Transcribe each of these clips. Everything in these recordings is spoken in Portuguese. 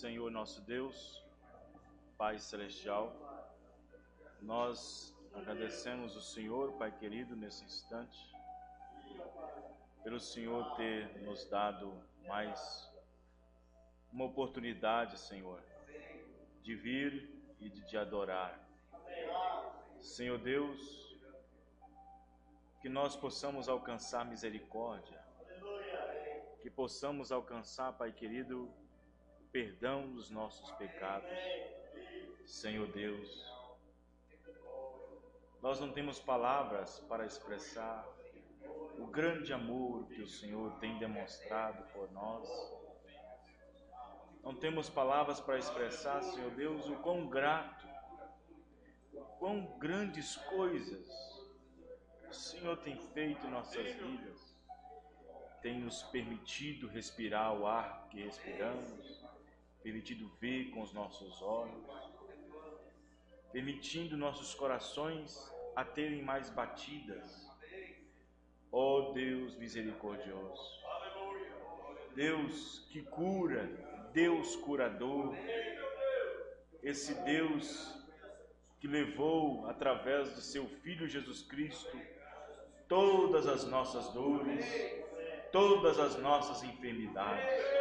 Senhor nosso Deus, Pai Celestial, nós agradecemos o Senhor, Pai querido, nesse instante, pelo Senhor ter nos dado mais uma oportunidade, Senhor, de vir e de te adorar. Senhor Deus, que nós possamos alcançar misericórdia, que possamos alcançar, Pai querido, o perdão dos nossos pecados. Senhor Deus, nós não temos palavras para expressar o grande amor que o Senhor tem demonstrado por nós. Não temos palavras para expressar, Senhor Deus, o quão grato, o quão grandes coisas o Senhor tem feito em nossas vidas. Tem nos permitido respirar o ar que respiramos, permitido ver com os nossos olhos, permitindo nossos corações a terem mais batidas. Ó Deus misericordioso, Deus que cura, Deus curador, esse Deus que levou através de seu Filho Jesus Cristo todas as nossas dores, todas as nossas enfermidades.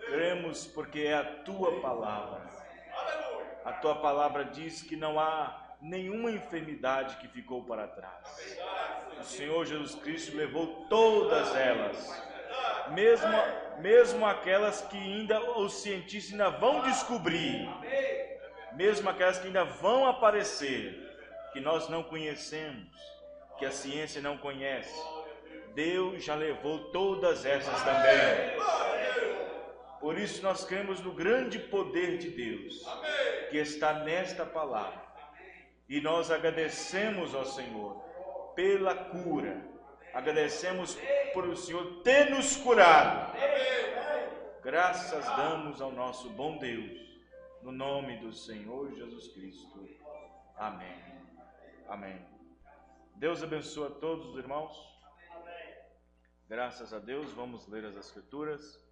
Cremos porque é a Tua palavra. A Tua palavra diz que não há nenhuma enfermidade que ficou para trás. O Senhor Jesus Cristo levou todas elas, mesmo aquelas que ainda os cientistas ainda vão descobrir, mesmo aquelas que ainda vão aparecer, que nós não conhecemos, que a ciência não conhece. Deus já levou todas essas também. Por isso nós cremos no grande poder de Deus que está nesta palavra. E nós agradecemos ao Senhor pela cura. Agradecemos por o Senhor ter nos curado. Graças damos ao nosso bom Deus, no nome do Senhor Jesus Cristo. Amém. Amém. Deus abençoe a todos os irmãos. Graças a Deus, vamos ler as Escrituras.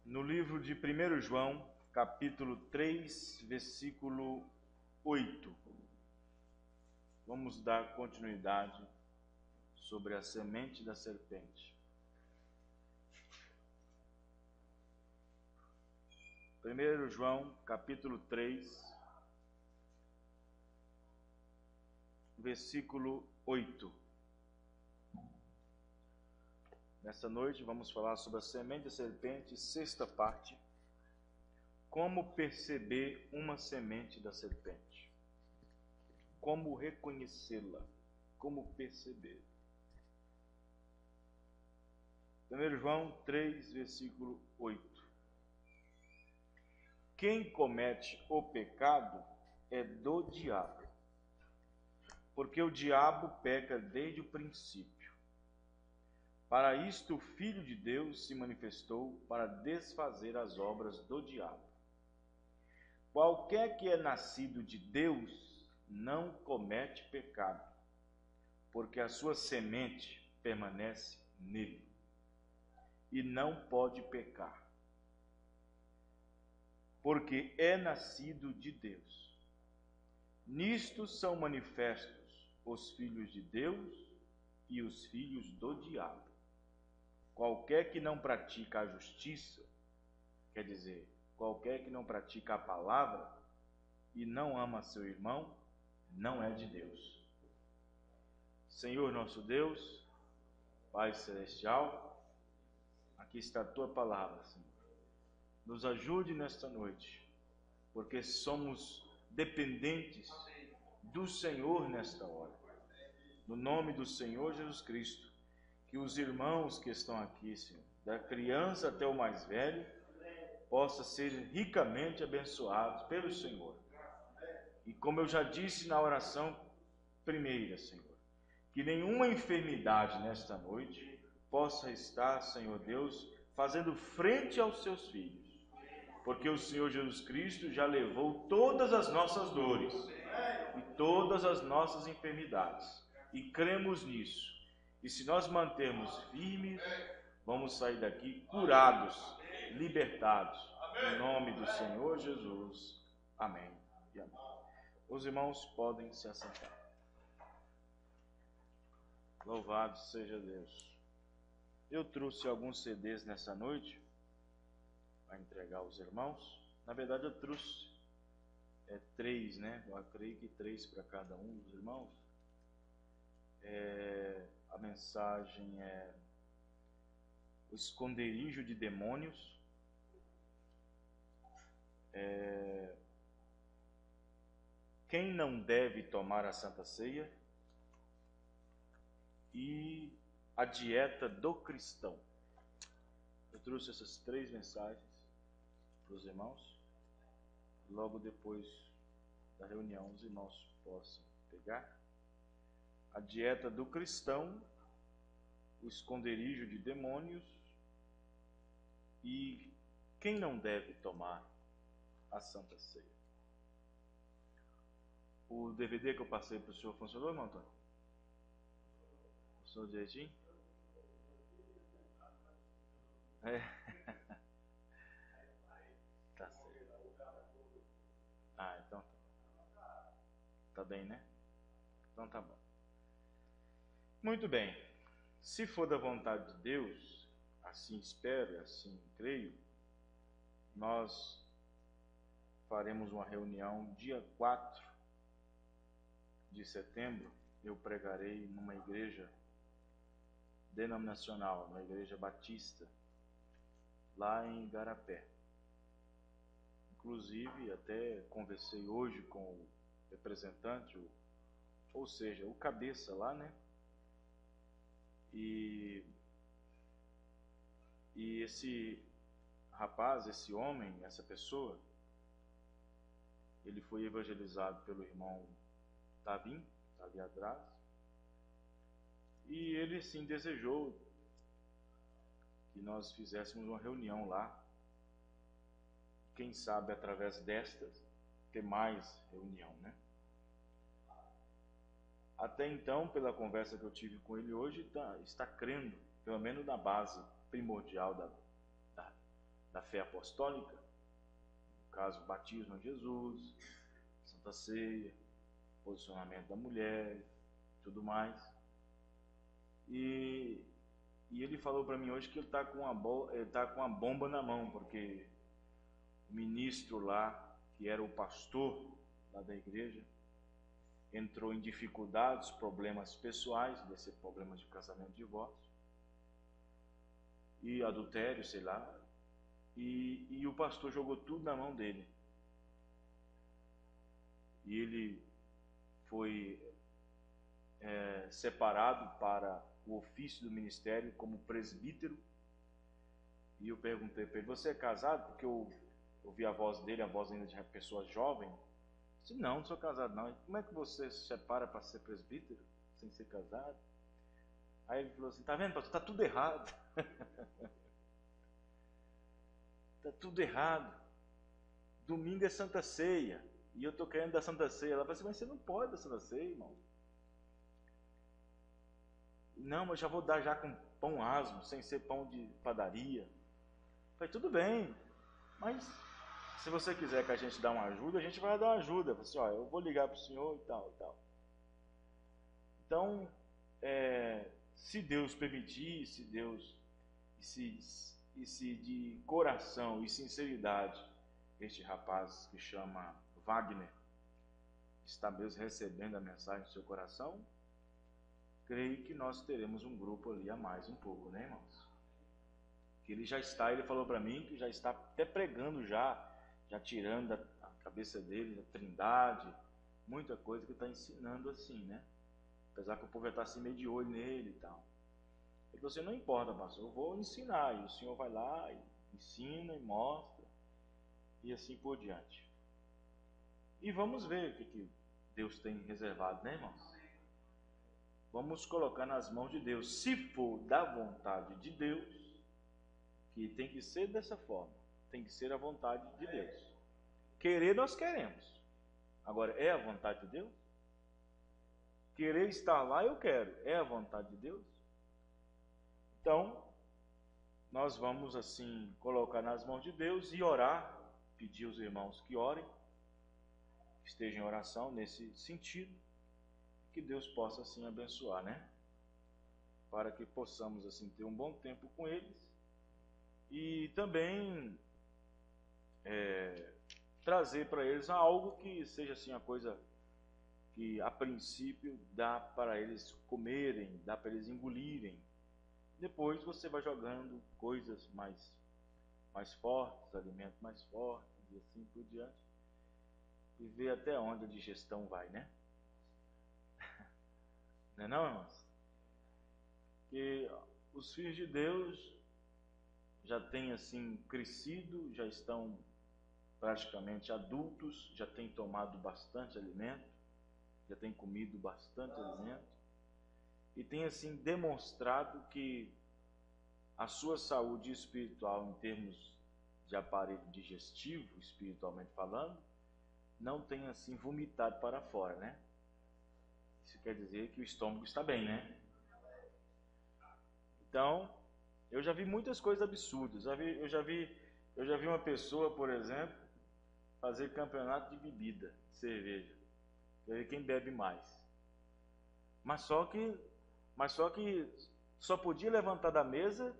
No livro de 1 João, capítulo 3, versículo 8. Vamos dar continuidade sobre a semente da serpente. 1 João, capítulo 3, versículo 8. Nessa noite vamos falar sobre a semente da serpente, sexta parte. Como perceber uma semente da serpente? Como reconhecê-la? Como perceber? 1 João 3, versículo 8. Quem comete o pecado é do diabo, porque o diabo peca desde o princípio. Para isto o Filho de Deus se manifestou para desfazer as obras do diabo. Qualquer que é nascido de Deus não comete pecado, porque a sua semente permanece nele e não pode pecar, porque é nascido de Deus. Nisto são manifestos os filhos de Deus e os filhos do diabo. Qualquer que não pratica a justiça, quer dizer, qualquer que não pratica a palavra e não ama seu irmão, não é de Deus. Senhor nosso Deus, Pai Celestial, aqui está a Tua palavra, Senhor. Nos ajude nesta noite, porque somos dependentes do Senhor nesta hora. No nome do Senhor Jesus Cristo, que os irmãos que estão aqui, Senhor, da criança até o mais velho, possam ser ricamente abençoados pelo Senhor. E como eu já disse na oração primeira, Senhor, que nenhuma enfermidade nesta noite possa estar, Senhor Deus, fazendo frente aos seus filhos, porque o Senhor Jesus Cristo já levou todas as nossas dores e todas as nossas enfermidades, e cremos nisso. E se nós mantermos firmes, vamos sair daqui curados, libertados. Em nome do Senhor Jesus. Amém e amém. Os irmãos podem se assentar. Louvado seja Deus. Eu trouxe alguns CDs nessa noite para entregar aos irmãos. Na verdade, eu trouxe 3, né? Eu creio que 3 para cada um dos irmãos. A mensagem é o esconderijo de demônios. Quem não deve tomar a Santa Ceia e a dieta do cristão. Eu trouxe essas 3 mensagens para os irmãos. Logo depois da reunião, os irmãos possam pegar. A dieta do cristão, o esconderijo de demônios e quem não deve tomar a Santa Ceia. O DVD que eu passei para o senhor funcionou, irmão Antônio? Funcionou direitinho? Tá certo. Então tá bem, né? Então tá bom. Muito bem. Se for da vontade de Deus, assim espero, assim creio, nós faremos uma reunião dia 4 de setembro. Eu pregarei numa igreja denominacional, uma igreja batista, lá em Igarapé. Inclusive, até conversei hoje com o representante, ou seja, o cabeça lá, né? E esse rapaz, esse homem, essa pessoa, ele foi evangelizado pelo irmão Tavim, está ali atrás, e ele sim desejou que nós fizéssemos uma reunião lá. Quem sabe através destas ter mais reunião, né? Até então, pela conversa que eu tive com ele hoje, está crendo, pelo menos na base primordial da fé apostólica, no caso, batismo em Jesus, Santa Ceia, posicionamento da mulher, tudo mais. E ele falou para mim hoje que ele está com uma bomba na mão, porque o ministro lá, que era o pastor lá da igreja, entrou em dificuldades, problemas pessoais, deve ser problemas de casamento e divórcio, e adultério, sei lá, e o pastor jogou tudo na mão dele. E ele foi separado para o ofício do ministério como presbítero. E eu perguntei para ele: você é casado? Porque eu ouvi a voz dele, a voz ainda de uma pessoa jovem. Eu disse: não sou casado não. Como é que você se separa para ser presbítero sem ser casado? Aí ele falou assim: tá vendo, pastor, está tudo errado. Está tudo errado. Domingo é Santa Ceia e eu estou querendo dar Santa Ceia. Ela falou assim: mas você não pode dar Santa Ceia, irmão. Não, mas já vou dar já com pão asmo, sem ser pão de padaria. Eu falei: tudo bem, mas se você quiser que a gente dê uma ajuda, a gente vai dar uma ajuda. Eu falei assim: ó, eu vou ligar para o senhor e tal, e tal. Então, se Deus permitir, se Deus, e se de coração e sinceridade, este rapaz que chama Wagner está mesmo recebendo a mensagem do seu coração, creio que nós teremos um grupo ali a mais um pouco, né, irmãos? Que ele já está, ele falou para mim que já está até pregando já tirando da cabeça dele a trindade, muita coisa que está ensinando assim, né? Apesar que o povo já está assim meio de olho nele e tal. Ele falou assim: não importa, pastor, eu vou ensinar, e o senhor vai lá e ensina e mostra, e assim por diante. E vamos ver o que Deus tem reservado, né, irmãos? Vamos colocar nas mãos de Deus. Se for da vontade de Deus, que tem que ser dessa forma, tem que ser a vontade de Deus. Querer nós queremos. Agora, é a vontade de Deus? Querer estar lá eu quero. É a vontade de Deus? Então, nós vamos assim colocar nas mãos de Deus e orar, pedir aos irmãos que orem, que estejam em oração nesse sentido, que Deus possa assim abençoar, né? Para que possamos assim ter um bom tempo com eles e também trazer para eles algo que seja assim a coisa que a princípio dá para eles comerem, dá para eles engolirem. Depois você vai jogando coisas mais fortes, alimentos mais fortes e assim por diante. E ver até onde a digestão vai, né? Não é não, irmãos? Que os filhos de Deus já têm assim crescido, já estão praticamente adultos, já têm tomado bastante alimento, já têm comido bastante alimento e têm assim demonstrado que a sua saúde espiritual em termos de aparelho digestivo, espiritualmente falando, não tem assim vomitado para fora, né? Isso quer dizer que o estômago está bem, né? Então, eu já vi muitas coisas absurdas. Eu já vi uma pessoa, por exemplo, fazer campeonato de bebida, de cerveja. Quer ver quem bebe mais. Mas só que só podia levantar da mesa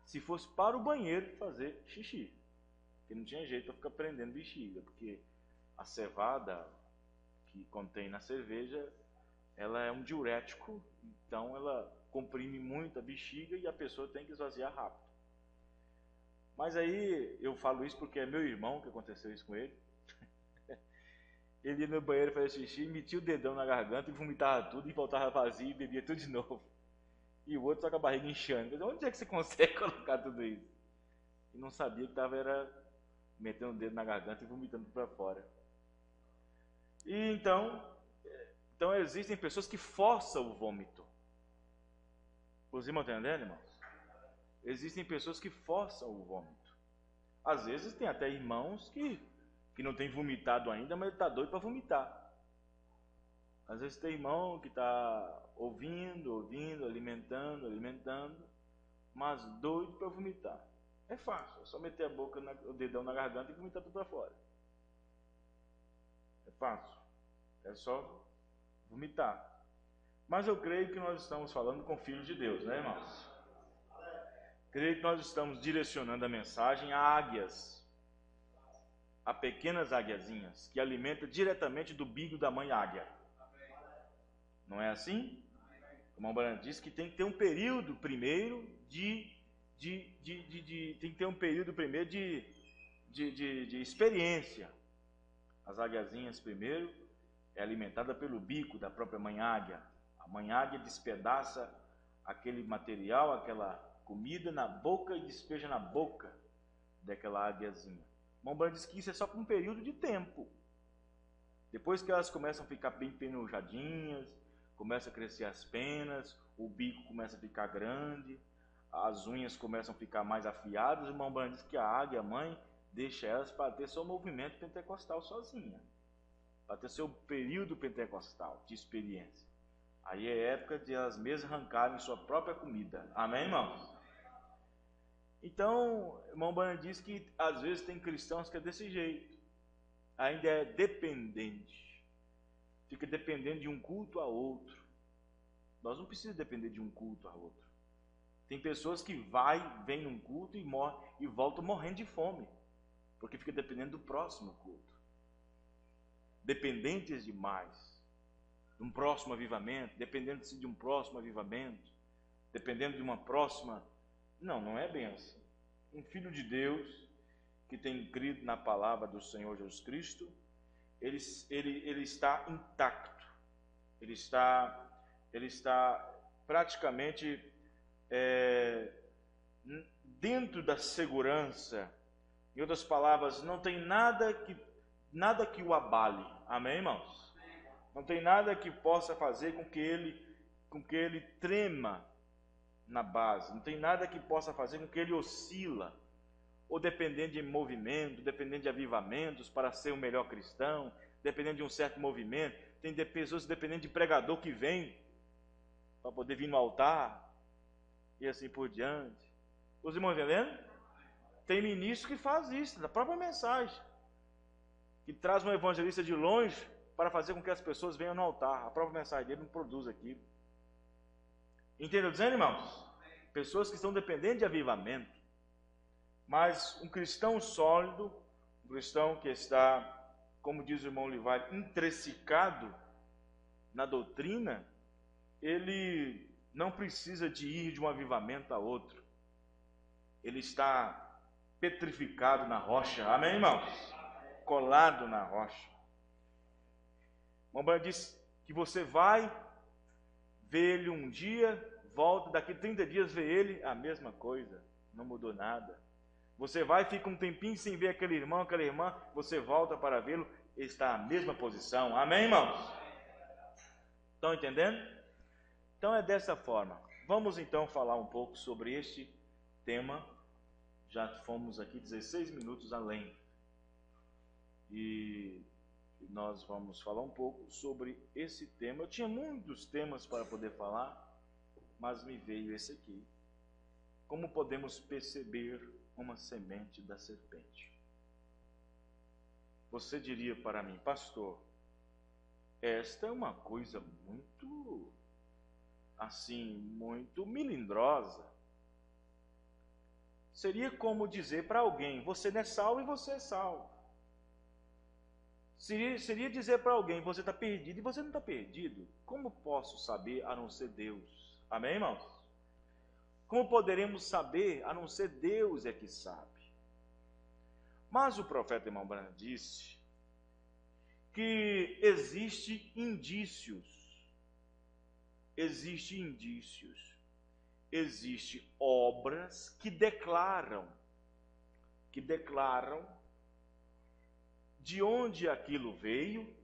se fosse para o banheiro fazer xixi. Porque não tinha jeito para ficar prendendo bexiga, porque a cevada que contém na cerveja, ela é um diurético, então ela comprime muito a bexiga e a pessoa tem que esvaziar rápido. Mas aí eu falo isso porque é meu irmão que aconteceu isso com ele. Ele ia no banheiro fazer xixi, metia o dedão na garganta e vomitava tudo e voltava vazio e bebia tudo de novo. E o outro só com a barriga inchando. Onde é que você consegue colocar tudo isso? E não sabia que estava metendo o dedo na garganta e vomitando para fora. E então existem pessoas que forçam o vômito. Os irmãos estão entendendo, irmãos? Existem pessoas que forçam o vômito. Às vezes tem até irmãos que não tem vomitado ainda, mas ele está doido para vomitar. Às vezes tem irmão que está ouvindo, alimentando, mas doido para vomitar. É fácil, é só meter a boca, o dedão na garganta e vomitar tudo para fora. É fácil, é só vomitar. Mas eu creio que nós estamos falando com filhos de Deus, né, irmãos? Creio que nós estamos direcionando a mensagem a águias, a pequenas águiazinhas, que alimentam diretamente do bico da mãe águia. Não é assim? O irmão Branco diz que tem que ter um período primeiro de experiência. As águiazinhas primeiro é alimentada pelo bico da própria mãe águia. A mãe águia despedaça aquele material, aquela comida na boca e despeja na boca daquela águiazinha. O irmão Branco diz que isso é só por um período de tempo. Depois que elas começam a ficar bem penujadinhas, começam a crescer as penas, o bico começa a ficar grande, as unhas começam a ficar mais afiadas, o irmão Branco diz que a águia, a mãe, deixa elas para ter seu movimento pentecostal sozinha, para ter seu período pentecostal de experiência. Aí é época de elas mesmas arrancarem sua própria comida. Amém, irmãos? Então, o irmão Branco diz que às vezes tem cristãos que é desse jeito, ainda é dependente, fica dependendo de um culto a outro. Nós não precisamos depender de um culto a outro. Tem pessoas que vêm num culto e voltam morrendo de fome, porque fica dependendo do próximo culto. Dependentes demais de um próximo avivamento, dependendo de um próximo avivamento, dependendo de uma próxima... Não é bem assim. Um filho de Deus que tem crido na palavra do Senhor Jesus Cristo, ele está intacto, ele está praticamente dentro da segurança. Em outras palavras, não tem nada que o abale. Amém, irmãos? Não tem nada que possa fazer com que ele trema na base. Não tem nada que possa fazer com que ele oscila, ou dependendo de movimento, dependendo de avivamentos para ser o melhor cristão, dependendo de um certo movimento. Tem pessoas dependendo de pregador que vem para poder vir no altar, e assim por diante. Os irmãos entendendo? Tem ministro que faz isso, na própria mensagem. Que traz um evangelista de longe para fazer com que as pessoas venham no altar. A própria mensagem dele não produz aquilo. Entendeu dizendo, irmãos? Pessoas que estão dependendo de avivamento. Mas um cristão sólido, um cristão que está, como diz o irmão Livai, intressecado na doutrina, ele não precisa de ir de um avivamento a outro. Ele está petrificado na rocha. Amém, irmãos? Colado na rocha. O irmão diz que você vai ver ele um dia, volta, daqui 30 dias vê ele, a mesma coisa, não mudou nada. Você vai, fica um tempinho sem ver aquele irmão, aquela irmã, você volta para vê-lo, ele está na mesma posição. Amém, irmãos? Estão entendendo? Então é dessa forma. Vamos então falar um pouco sobre este tema. Já fomos aqui 16 minutos além. E nós vamos falar um pouco sobre esse tema. Eu tinha muitos temas para poder falar, mas me veio esse aqui. Como podemos perceber uma semente da serpente? Você diria para mim, pastor, esta é uma coisa muito, assim, muito melindrosa. Seria como dizer para alguém, você não é salvo e você é salvo. Seria dizer para alguém, você está perdido e você não está perdido. Como posso saber a não ser Deus? Amém, irmãos? Como poderemos saber a não ser Deus é que sabe? Mas o profeta irmão Branham disse que existem indícios, existem obras que declaram de onde aquilo veio,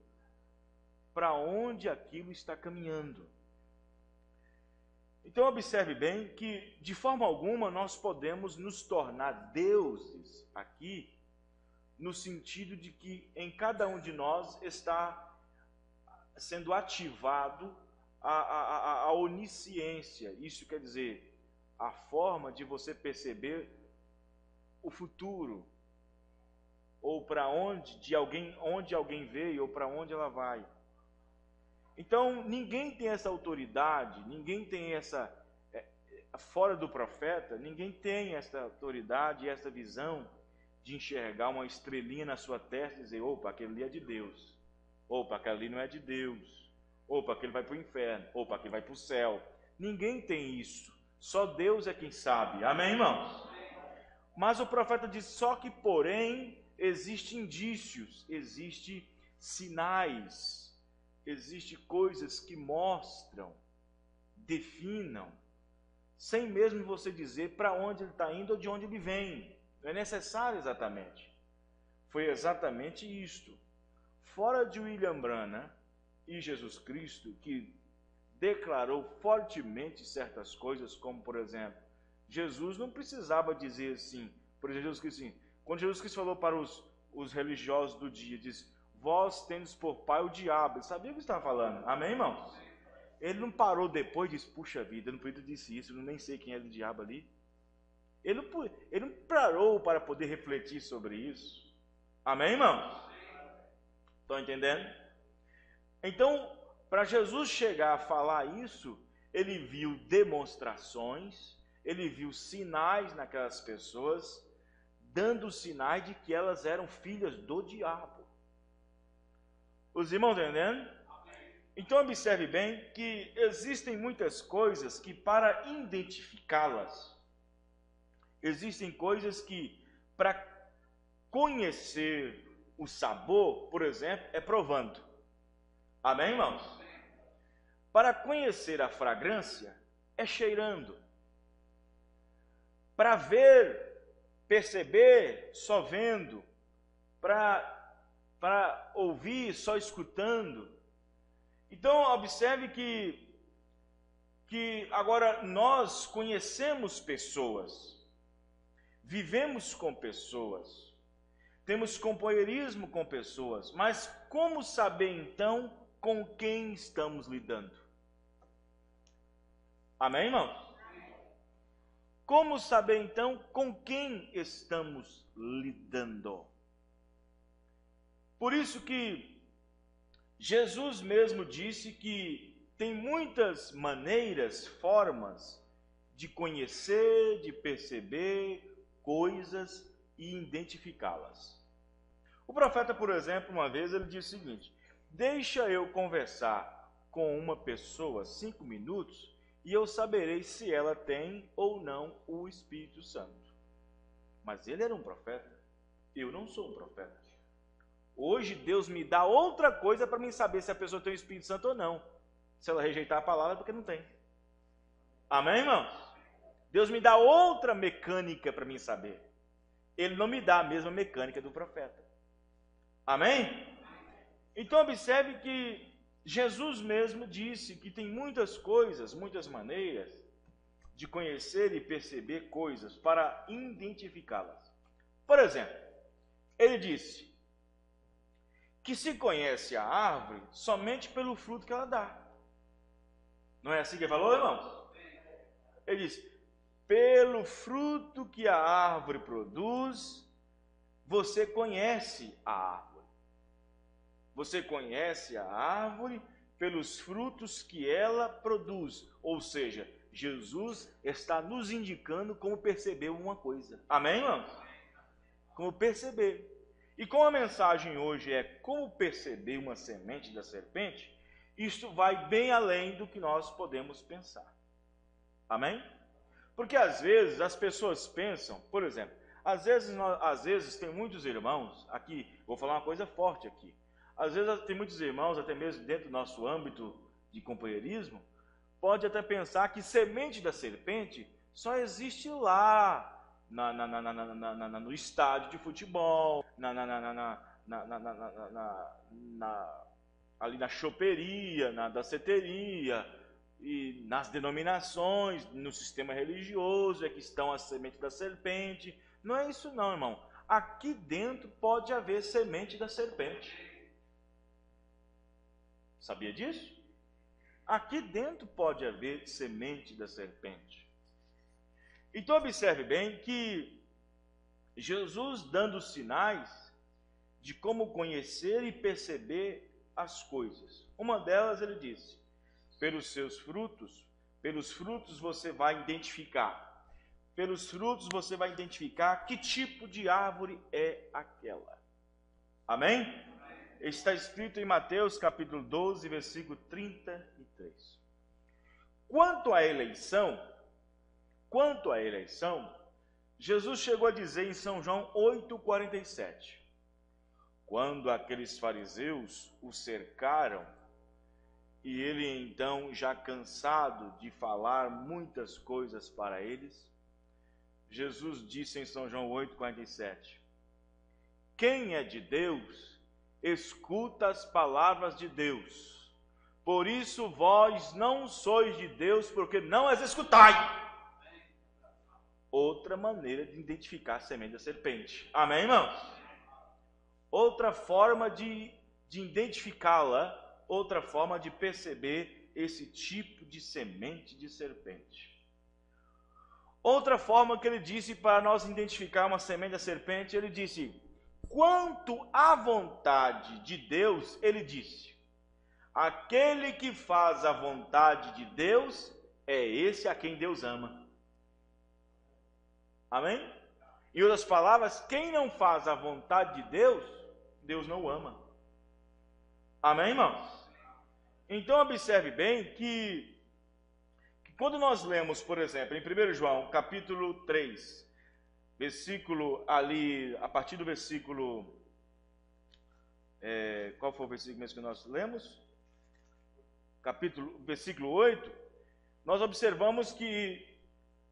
para onde aquilo está caminhando. Então observe bem que de forma alguma nós podemos nos tornar deuses aqui, no sentido de que em cada um de nós está sendo ativado a onisciência. Isso quer dizer, a forma de você perceber o futuro, ou para onde alguém veio, ou para onde ela vai. Então, ninguém tem essa autoridade, ninguém tem essa, fora do profeta, ninguém tem essa autoridade e essa visão de enxergar uma estrelinha na sua testa e dizer, opa, aquele ali é de Deus, opa, aquele ali não é de Deus, opa, aquele vai para o inferno, opa, aquele vai para o céu. Ninguém tem isso, só Deus é quem sabe. Amém, irmãos? Mas o profeta diz, só que porém, existem indícios, existem sinais, existem coisas que mostram, definam, sem mesmo você dizer para onde ele está indo ou de onde ele vem. Não é necessário exatamente. Foi exatamente isto. Fora de William Branham e Jesus Cristo, que declarou fortemente certas coisas, como por exemplo, Jesus não precisava dizer assim, por exemplo, Jesus Cristo, assim, quando Jesus Cristo falou para os religiosos do dia, diz, vós tendes por pai o diabo. Ele sabia o que estava falando. Amém, irmãos? Ele não parou depois e disse, puxa vida, eu não podia disse isso, eu nem sei quem era o diabo ali. Ele não parou para poder refletir sobre isso. Amém, irmãos? Estão entendendo? Então, para Jesus chegar a falar isso, ele viu demonstrações, ele viu sinais naquelas pessoas, dando sinais de que elas eram filhas do diabo. Os irmãos estão entendendo? Então observe bem que existem muitas coisas que para identificá-las, existem coisas que para conhecer o sabor, por exemplo, é provando. Amém, irmãos? Para conhecer a fragrância, é cheirando. Para ver, perceber, só vendo. Para ouvir, só escutando. Então, observe que agora nós conhecemos pessoas, vivemos com pessoas, temos companheirismo com pessoas, mas como saber então com quem estamos lidando? Amém, irmãos? Como saber então com quem estamos lidando? Por isso que Jesus mesmo disse que tem muitas maneiras, formas de conhecer, de perceber coisas e identificá-las. O profeta, por exemplo, uma vez ele disse o seguinte: deixa eu conversar com uma pessoa 5 minutos e eu saberei se ela tem ou não o Espírito Santo. Mas ele era um profeta, eu não sou um profeta. Hoje Deus me dá outra coisa para mim saber se a pessoa tem o Espírito Santo ou não. Se ela rejeitar a palavra é porque não tem. Amém, irmãos? Deus me dá outra mecânica para mim saber. Ele não me dá a mesma mecânica do profeta. Amém? Então observe que Jesus mesmo disse que tem muitas coisas, muitas maneiras de conhecer e perceber coisas para identificá-las. Por exemplo, ele disse que se conhece a árvore somente pelo fruto que ela dá. Não é assim que ele falou, irmãos? Ele disse: pelo fruto que a árvore produz, você conhece a árvore. Você conhece a árvore pelos frutos que ela produz. Ou seja, Jesus está nos indicando como perceber uma coisa. Amém, irmãos? Como perceber. E como a mensagem hoje é como perceber uma semente da serpente, isto vai bem além do que nós podemos pensar. Amém? Porque às vezes as pessoas pensam, por exemplo, às vezes tem muitos irmãos, aqui, vou falar uma coisa forte aqui, às vezes tem muitos irmãos, até mesmo dentro do nosso âmbito de companheirismo, pode até pensar que semente da serpente só existe lá, no estádio de futebol, ali na choperia, na danceteria, e nas denominações, no sistema religioso, é que estão as sementes da serpente. Não é isso não, irmão. Aqui dentro pode haver semente da serpente. Sabia disso? Aqui dentro pode haver semente da serpente. Então observe bem que Jesus dando sinais de como conhecer e perceber as coisas. Uma delas ele disse: pelos seus frutos, pelos frutos você vai identificar. Pelos frutos você vai identificar que tipo de árvore é aquela. Amém? Está escrito em Mateus capítulo 12, versículo 33. Quanto à eleição, Jesus chegou a dizer em São João 8,47, quando aqueles fariseus o cercaram, e ele então, já cansado de falar muitas coisas para eles, Jesus disse em São João 8,47, quem é de Deus, escuta as palavras de Deus. Por isso vós não sois de Deus, porque não as escutai. Outra maneira de identificar a semente da serpente. Amém, irmãos? Outra forma de identificá-la, outra forma de perceber esse tipo de semente de serpente. Outra forma que ele disse para nós identificar uma semente da serpente, ele disse: quanto à vontade de Deus, ele disse, aquele que faz a vontade de Deus é esse a quem Deus ama. Amém? Em outras palavras, quem não faz a vontade de Deus, Deus não o ama. Amém, irmãos? Então observe bem que quando nós lemos, por exemplo, em 1 João capítulo 3, versículo ali, a partir do versículo, qual foi o versículo mesmo que nós lemos? Versículo 8, nós observamos que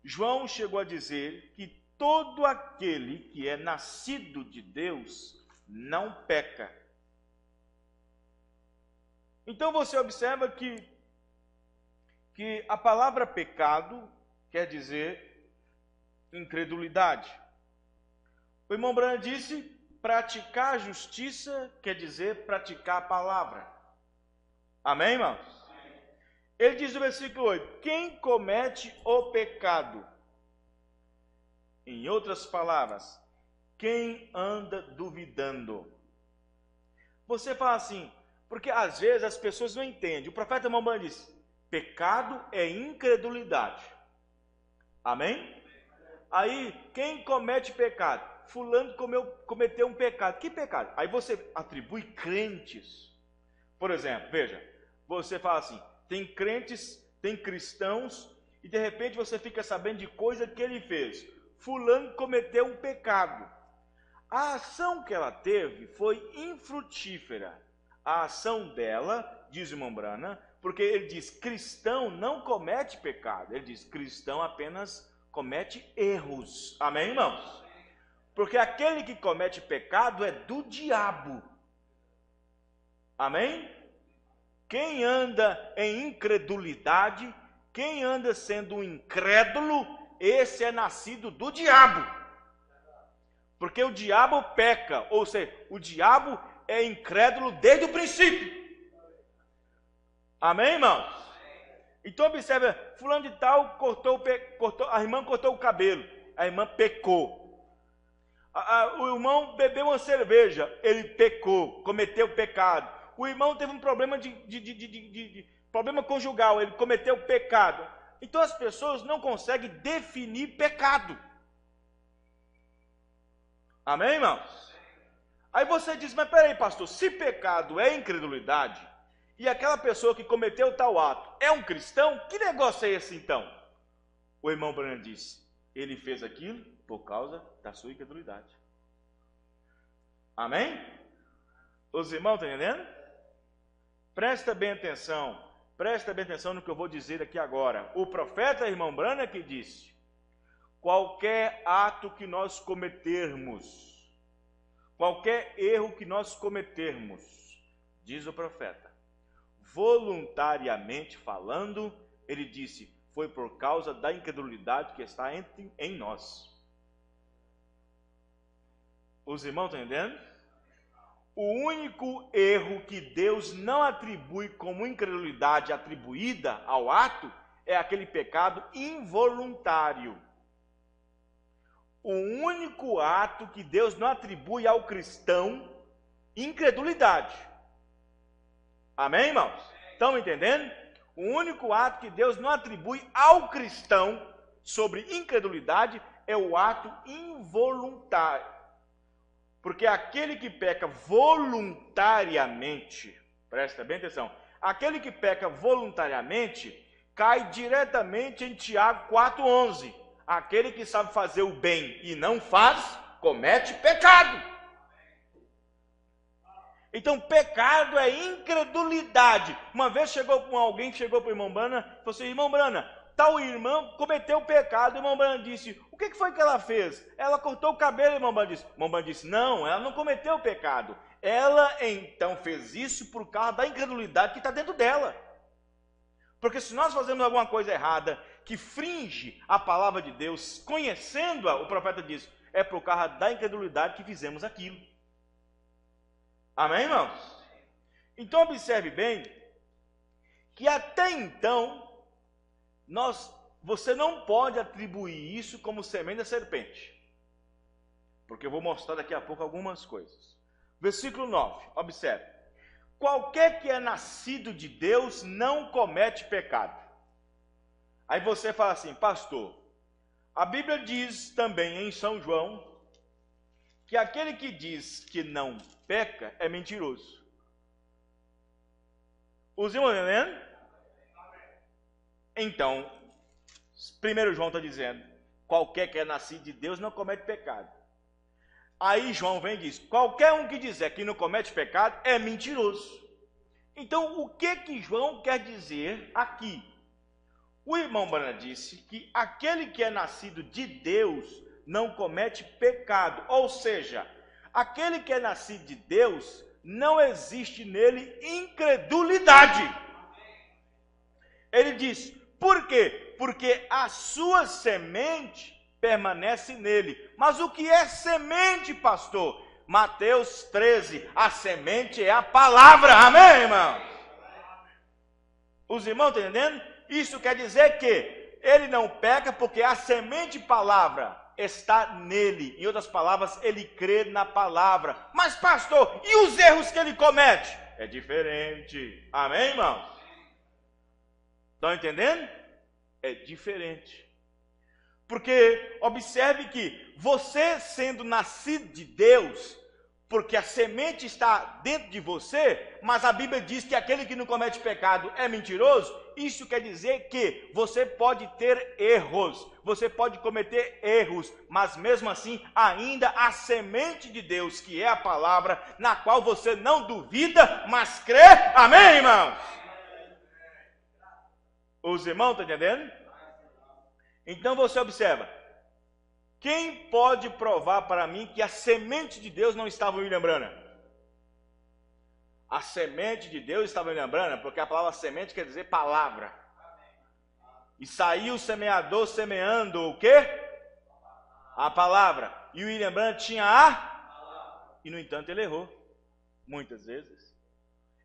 João chegou a dizer que todo aquele que é nascido de Deus não peca. Então você observa que a palavra pecado quer dizer incredulidade. O irmão Branham disse, praticar a justiça quer dizer praticar a palavra. Amém, irmãos? Ele diz no versículo 8, quem comete o pecado Em outras palavras, quem anda duvidando? Você fala assim, porque às vezes as pessoas não entendem. O profeta Maomé diz, pecado é incredulidade. Amém? Aí, quem comete pecado? Fulano cometeu um pecado. Que pecado? Aí você atribui crentes. Por exemplo, veja, você fala assim, tem crentes, tem cristãos, e de repente você fica sabendo de coisa que ele fez. Fulano cometeu um pecado. A ação que ela teve foi infrutífera. A ação dela, diz o irmão Branham, porque ele diz, cristão não comete pecado. Ele diz, cristão apenas comete erros. Amém, irmãos? Porque aquele que comete pecado é do diabo. Amém? Quem anda em incredulidade, quem anda sendo um incrédulo, esse é nascido do diabo. Porque o diabo peca, ou seja, o diabo é incrédulo desde o princípio. Amém, irmãos? Então observa, fulano de tal a irmã cortou o cabelo, a irmã pecou. O irmão bebeu uma cerveja, ele pecou, cometeu pecado. O irmão teve um problema problema conjugal, ele cometeu pecado. Então as pessoas não conseguem definir pecado. Amém, irmãos? Aí você diz, mas peraí, pastor, se pecado é incredulidade, e aquela pessoa que cometeu tal ato é um cristão, que negócio é esse então? O irmão Branham disse, ele fez aquilo por causa da sua incredulidade. Amém? Os irmãos estão entendendo? Presta bem atenção no que eu vou dizer aqui agora. O profeta irmão Branham que disse, qualquer ato que nós cometermos, qualquer erro que nós cometermos, diz o profeta, voluntariamente falando, ele disse, foi por causa da incredulidade que está em nós. Os irmãos estão entendendo? O único erro que Deus não atribui como incredulidade atribuída ao ato é aquele pecado involuntário. O único ato que Deus não atribui ao cristão, incredulidade. Amém, irmãos? Estão entendendo? O único ato que Deus não atribui ao cristão sobre incredulidade é o ato involuntário. Porque aquele que peca voluntariamente, presta bem atenção, aquele que peca voluntariamente cai diretamente em Tiago 4,11. Aquele que sabe fazer o bem e não faz, comete pecado. Então, pecado é incredulidade. Uma vez alguém chegou para o irmão Branham e falou assim, irmão Branham, tal irmã cometeu pecado. O irmão Branham disse, o que foi que ela fez? Ela cortou o cabelo, irmão Branham disse, não, ela não cometeu pecado. Ela então fez isso por causa da incredulidade que está dentro dela. Porque se nós fazemos alguma coisa errada, que fringe a palavra de Deus, conhecendo-a, o profeta diz, é por causa da incredulidade que fizemos aquilo. Amém, irmãos? Então observe bem, que até então, você não pode atribuir isso como semente da serpente. Porque eu vou mostrar daqui a pouco algumas coisas. Versículo 9, observe. Qualquer que é nascido de Deus não comete pecado. Aí você fala assim, pastor, a Bíblia diz também em São João, que aquele que diz que não peca é mentiroso. Os irmãos entendendo? Então, 1 João está dizendo, qualquer que é nascido de Deus não comete pecado. Aí João vem e diz, qualquer um que dizer que não comete pecado é mentiroso. Então, o que João quer dizer aqui? O irmão Branham disse que aquele que é nascido de Deus não comete pecado. Ou seja, aquele que é nascido de Deus, não existe nele incredulidade. Ele diz, por quê? Porque a sua semente permanece nele. Mas o que é semente, pastor? Mateus 13, a semente é a palavra. Amém, irmão? Os irmãos estão entendendo? Isso quer dizer que ele não peca porque a semente palavra está nele. Em outras palavras, ele crê na palavra. Mas pastor, e os erros que ele comete? É diferente. Amém, irmãos? Estão entendendo? É diferente. Porque observe que você sendo nascido de Deus, porque a semente está dentro de você, mas a Bíblia diz que aquele que não comete pecado é mentiroso. Isso quer dizer que você pode ter erros, você pode cometer erros, mas mesmo assim, ainda a semente de Deus, que é a palavra, na qual você não duvida, mas crê. Amém, irmãos? Os irmãos estão entendendo? Então você observa. Quem pode provar para mim que a semente de Deus não estava em William Branham? A semente de Deus estava em William Branham, porque a palavra semente quer dizer palavra. E saiu o semeador semeando o quê? A palavra. E o William Branham tinha a? E no entanto ele errou. Muitas vezes.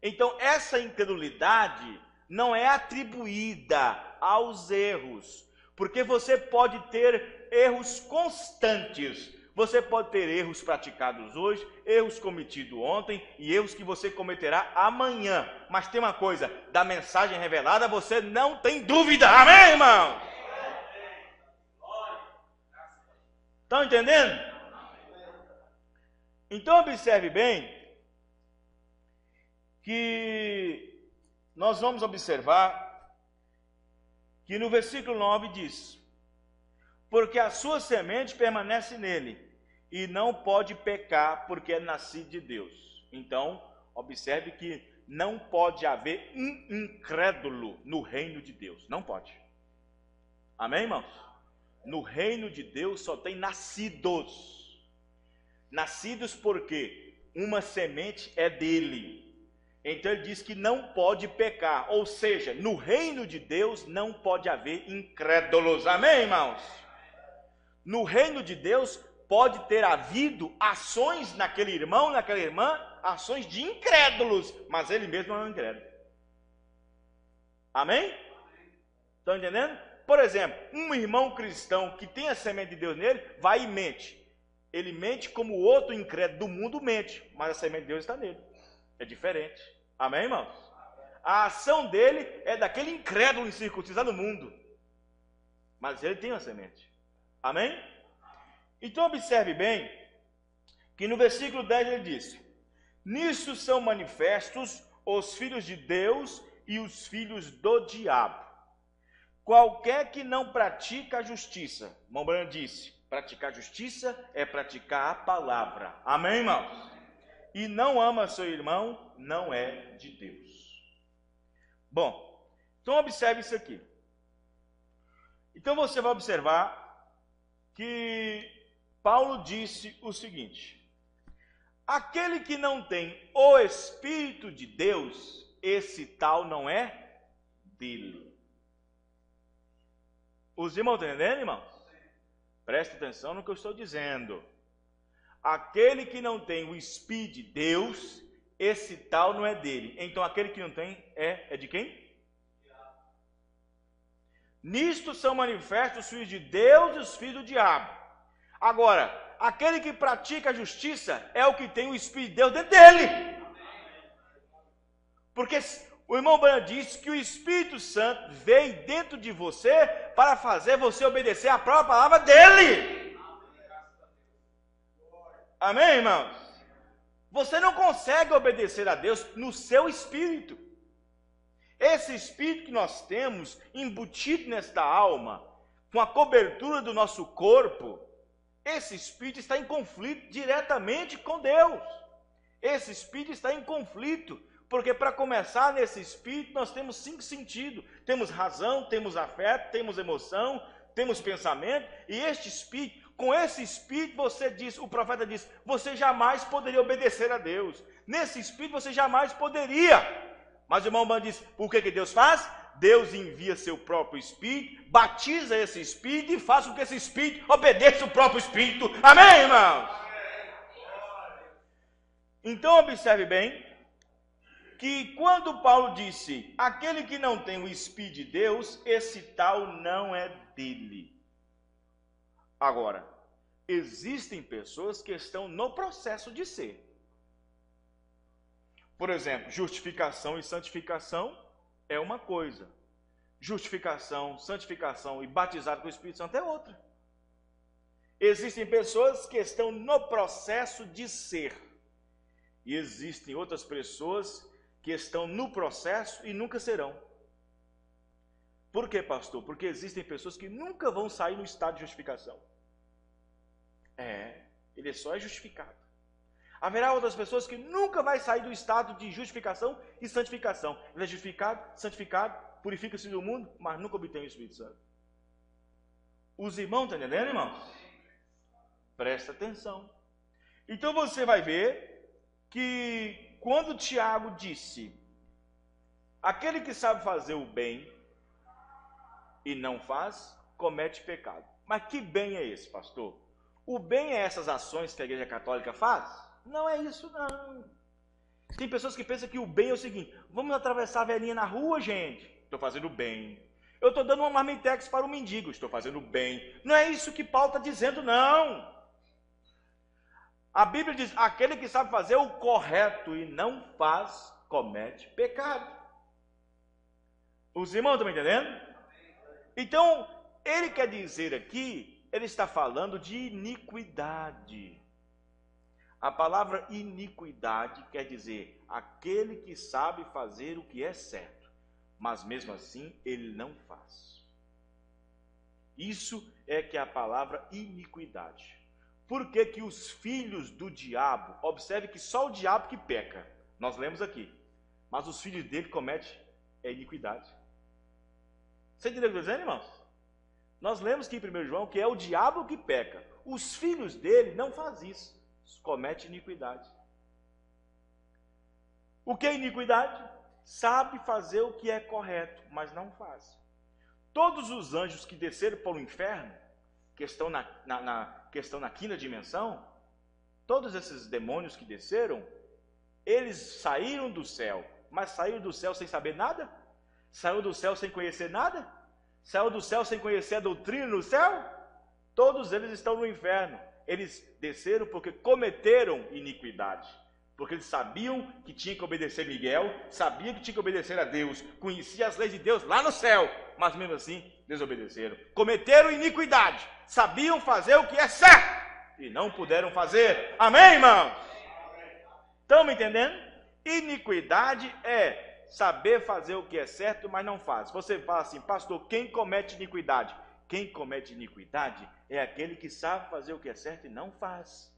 Então essa incredulidade não é atribuída aos erros. Porque você pode ter erros constantes. Você pode ter erros praticados hoje, erros cometidos ontem e erros que você cometerá amanhã. Mas tem uma coisa, da mensagem revelada você não tem dúvida. Amém, irmão? Estão entendendo? Então observe bem que nós vamos observar que no versículo 9 diz: porque a sua semente permanece nele, e não pode pecar, porque é nascido de Deus. Então, observe que não pode haver um incrédulo no reino de Deus. Não pode. Amém, irmãos? No reino de Deus só tem nascidos. Nascidos porque uma semente é dele. Então ele diz que não pode pecar, ou seja, no reino de Deus não pode haver incrédulos. Amém, irmãos? No reino de Deus pode ter havido ações naquele irmão, naquela irmã, ações de incrédulos, mas ele mesmo não é um incrédulo. Amém? Estão entendendo? Por exemplo, um irmão cristão que tem a semente de Deus nele, vai e mente. Ele mente como o outro incrédulo do mundo mente, mas a semente de Deus está nele. É diferente. Amém, irmãos? A ação dele é daquele incrédulo incircuncisado no mundo. Mas ele tem uma semente. Amém? Então observe bem que no versículo 10 ele diz: nisso são manifestos os filhos de Deus e os filhos do diabo. Qualquer que não pratica a justiça, irmão Branham disse, praticar justiça é praticar a palavra. Amém, irmãos? E não ama seu irmão, não é de Deus. Bom, então observe isso aqui. Então você vai observar que Paulo disse o seguinte: aquele que não tem o Espírito de Deus, esse tal não é dele. Os irmãos estão entendendo, irmãos? Preste atenção no que eu estou dizendo. Aquele que não tem o Espírito de Deus, esse tal não é dele. Então aquele que não tem é de quem? Nisto são manifestos os filhos de Deus e os filhos do diabo. Agora, aquele que pratica a justiça é o que tem o Espírito de Deus dentro dele. Porque o irmão Branham disse que o Espírito Santo veio dentro de você para fazer você obedecer a própria palavra dele. Amém, irmãos? Você não consegue obedecer a Deus no seu espírito. Esse espírito que nós temos embutido nesta alma, com a cobertura do nosso corpo, esse espírito está em conflito diretamente com Deus. Esse espírito está em conflito, porque para começar nesse espírito nós temos 5 sentidos. Temos razão, temos afeto, temos emoção, temos pensamento, e este espírito, com esse espírito você diz, o profeta diz, você jamais poderia obedecer a Deus. Nesse espírito você jamais poderia. Mas o irmão Branham diz, o que Deus faz? Deus envia seu próprio espírito, batiza esse espírito e faz com que esse espírito obedeça o próprio espírito. Amém, irmãos? Então observe bem que quando Paulo disse, aquele que não tem o Espírito de Deus, esse tal não é dele. Agora, existem pessoas que estão no processo de ser. Por exemplo, justificação e santificação é uma coisa. Justificação, santificação e batizado com o Espírito Santo é outra. Existem pessoas que estão no processo de ser. E existem outras pessoas que estão no processo e nunca serão. Por quê, pastor? Porque existem pessoas que nunca vão sair no estado de justificação. Ele só é justificado. Haverá outras pessoas que nunca vai sair do estado de justificação e santificação. Ele é justificado, santificado, purifica-se do mundo, mas nunca obtém o Espírito Santo. Os irmãos, estão entendendo, irmãos? Presta atenção. Então você vai ver que quando Tiago disse, aquele que sabe fazer o bem e não faz, comete pecado. Mas que bem é esse, pastor? O bem é essas ações que a Igreja Católica faz? Não é isso, não. Tem pessoas que pensam que o bem é o seguinte: vamos atravessar a velhinha na rua, gente. Estou fazendo bem. Eu estou dando uma marmitex para o mendigo. Estou fazendo bem. Não é isso que Paulo está dizendo, não. A Bíblia diz, aquele que sabe fazer o correto e não faz, comete pecado. Os irmãos estão me entendendo? Então, ele quer dizer aqui, ele está falando de iniquidade. A palavra iniquidade quer dizer aquele que sabe fazer o que é certo, mas mesmo assim ele não faz. Isso é que é a palavra iniquidade. Por que que os filhos do diabo, observe que só o diabo que peca, nós lemos aqui, mas os filhos dele cometem iniquidade. Você entendeu o que eu estou dizendo, irmãos? Nós lemos aqui em 1 João que é o diabo que peca. Os filhos dele não fazem isso. Comete iniquidade. O que é iniquidade? Sabe fazer o que é correto, mas não faz. Todos os anjos que desceram para o inferno, que estão na quinta dimensão, todos esses demônios que desceram, eles saíram do céu, mas saíram do céu sem saber nada? Saiu do céu sem conhecer nada? Saiu do céu sem conhecer a doutrina no céu? Todos eles estão no inferno. Eles desceram porque cometeram iniquidade. Porque eles sabiam que tinha que obedecer Miguel, sabiam que tinha que obedecer a Deus, conheciam as leis de Deus lá no céu, mas mesmo assim desobedeceram. Cometeram iniquidade, sabiam fazer o que é certo e não puderam fazer. Amém, irmãos? Estão me entendendo? Iniquidade é saber fazer o que é certo, mas não faz. Você fala assim, pastor, quem comete iniquidade? Quem comete iniquidade é aquele que sabe fazer o que é certo e não faz.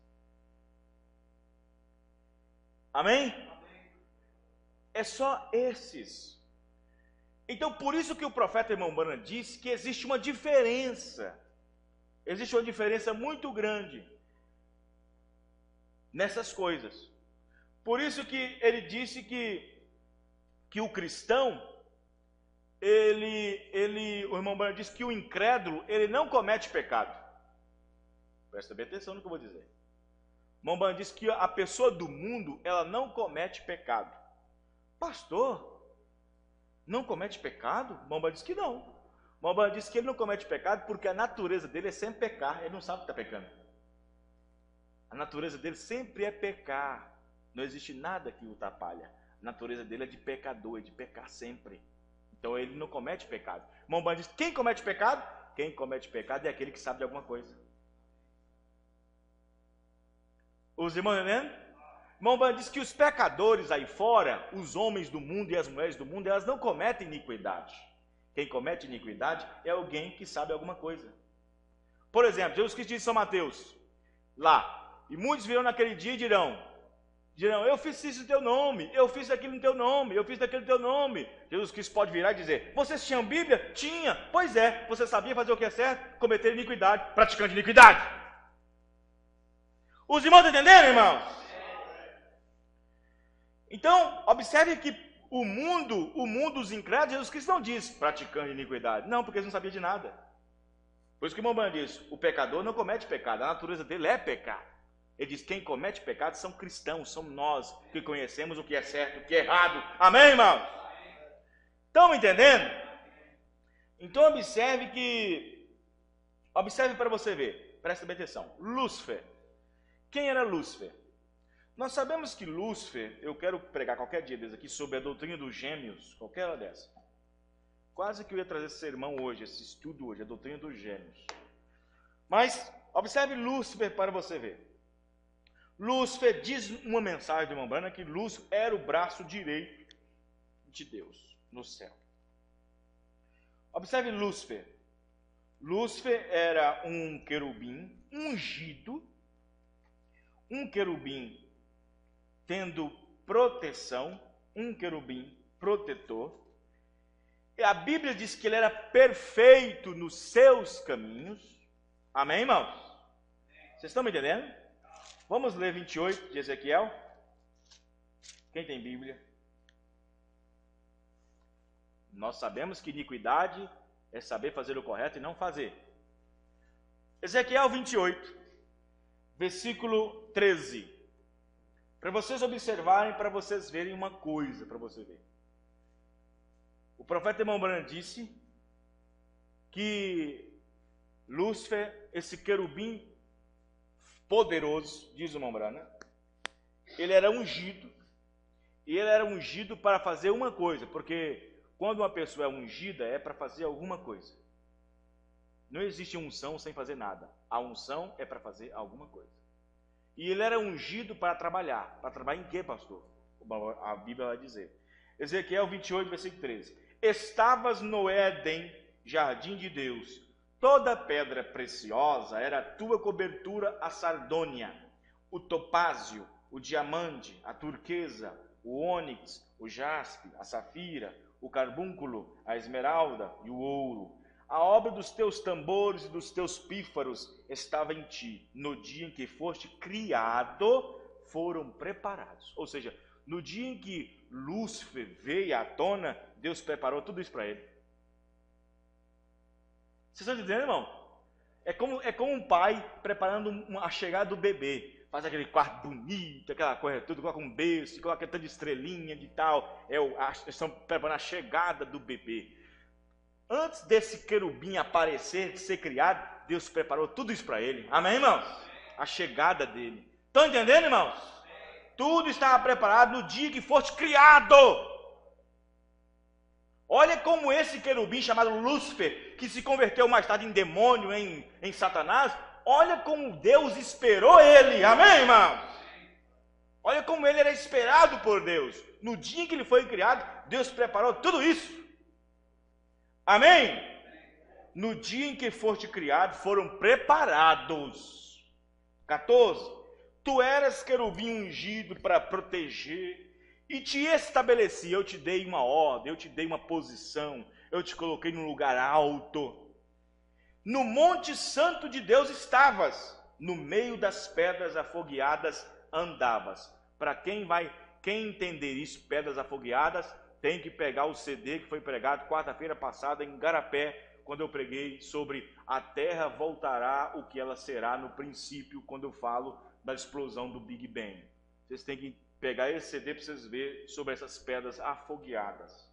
Amém? É só esses. Então, por isso que o profeta Irmão Branham disse que existe uma diferença. Existe uma diferença muito grande nessas coisas. Por isso que ele disse que o cristão, o Irmão Branham disse que o incrédulo, ele não comete pecado. Presta bem atenção no que eu vou dizer. O Irmão Branham disse que a pessoa do mundo, ela não comete pecado. Pastor, não comete pecado? O Irmão Branham disse que não. O Irmão Branham disse que ele não comete pecado porque a natureza dele é sempre pecar. Ele não sabe que está pecando. A natureza dele sempre é pecar. Não existe nada que o atrapalha. A natureza dele é de pecador, é de pecar sempre. Então ele não comete pecado. O Irmão Branham diz, quem comete pecado? Quem comete pecado é aquele que sabe de alguma coisa. Os irmãos entendendo? O Irmão Branham diz que os pecadores aí fora, os homens do mundo e as mulheres do mundo, elas não cometem iniquidade. Quem comete iniquidade é alguém que sabe alguma coisa. Por exemplo, Jesus Cristo disse em São Mateus, lá, e muitos virão naquele dia e dirão, eu fiz isso no teu nome, eu fiz aquilo no teu nome, eu fiz daquilo no teu nome. Jesus Cristo pode virar e dizer, vocês tinham Bíblia? Tinha. Pois é, você sabia fazer o que é certo? Cometer iniquidade, praticando iniquidade. Os irmãos entenderam, irmãos? Então, observe que o mundo dos incrédulos, Jesus Cristo não diz praticando iniquidade. Não, porque eles não sabiam de nada. Por isso que o irmão Branham diz, o pecador não comete pecado, a natureza dele é pecar. Ele diz, quem comete pecado são cristãos, somos nós que conhecemos o que é certo, o que é errado. Amém, irmãos? Estão me entendendo? Então observe para você ver. presta bem atenção. Lúcifer. Quem era Lúcifer? Nós sabemos que Lúcifer, eu quero pregar qualquer dia desses aqui sobre a doutrina dos gêmeos, qualquer hora dessa. Quase que eu ia trazer esse sermão hoje, esse estudo hoje, a doutrina dos gêmeos. Mas observe Lúcifer para você ver. Lúcifer diz uma mensagem de Mambrana que Lúcifer era o braço direito de Deus no céu. Observe Lúcifer. Lúcifer era um querubim ungido, um querubim tendo proteção, um querubim protetor. E a Bíblia diz que ele era perfeito nos seus caminhos. Amém, irmãos? Vocês estão me entendendo? Vamos ler 28 de Ezequiel. Quem tem Bíblia? Nós sabemos que iniquidade é saber fazer o correto e não fazer. Ezequiel 28, versículo 13. Para vocês observarem, para vocês verem uma coisa, para você ver. O profeta Mambrana disse que Lúcifer, esse querubim poderoso, diz o Mambrana, ele era ungido, e ele era ungido para fazer uma coisa, porque quando uma pessoa é ungida, é para fazer alguma coisa. Não existe unção sem fazer nada. A unção é para fazer alguma coisa. E ele era ungido para trabalhar. Para trabalhar em quê, pastor? A Bíblia vai dizer. Ezequiel 28, versículo 13. Estavas no Éden, jardim de Deus. Toda pedra preciosa era a tua cobertura, a sardônia, o topázio, o diamante, a turquesa, o ônix, o jaspe, a safira, o carbúnculo, a esmeralda e o ouro. A obra dos teus tambores e dos teus pífaros estava em ti. No dia em que foste criado, foram preparados. Ou seja, no dia em que Lúcifer veio à tona, Deus preparou tudo isso para ele. Vocês estão entendendo, irmão? É como um pai preparando a chegada do bebê. Faz aquele quarto bonito, aquela coisa tudo, coloca um berço, coloca tanto de estrelinha de tal. Estão preparando a chegada do bebê. Antes desse querubim aparecer, de ser criado, Deus preparou tudo isso para ele. Amém, irmãos? A chegada dele. Estão entendendo, irmãos? Tudo estava preparado no dia que foste criado. Olha como esse querubim chamado Lúcifer, que se converteu mais tarde em demônio, em Satanás, olha como Deus esperou ele. Amém, irmãos? Olha como ele era esperado por Deus. No dia em que ele foi criado, Deus preparou tudo isso. Amém? No dia em que foste criado, foram preparados. 14. Tu eras querubim ungido para proteger e te estabeleci. Eu te dei uma ordem, eu te dei uma posição, eu te coloquei num lugar alto. No monte santo de Deus estavas, no meio das pedras afogueadas andavas. Para quem entender isso, pedras afogueadas, tem que pegar o CD que foi pregado quarta-feira passada em Garapé, quando eu preguei sobre a terra voltará o que ela será no princípio, quando eu falo da explosão do Big Bang. Vocês têm que pegar esse CD para vocês verem sobre essas pedras afogueadas.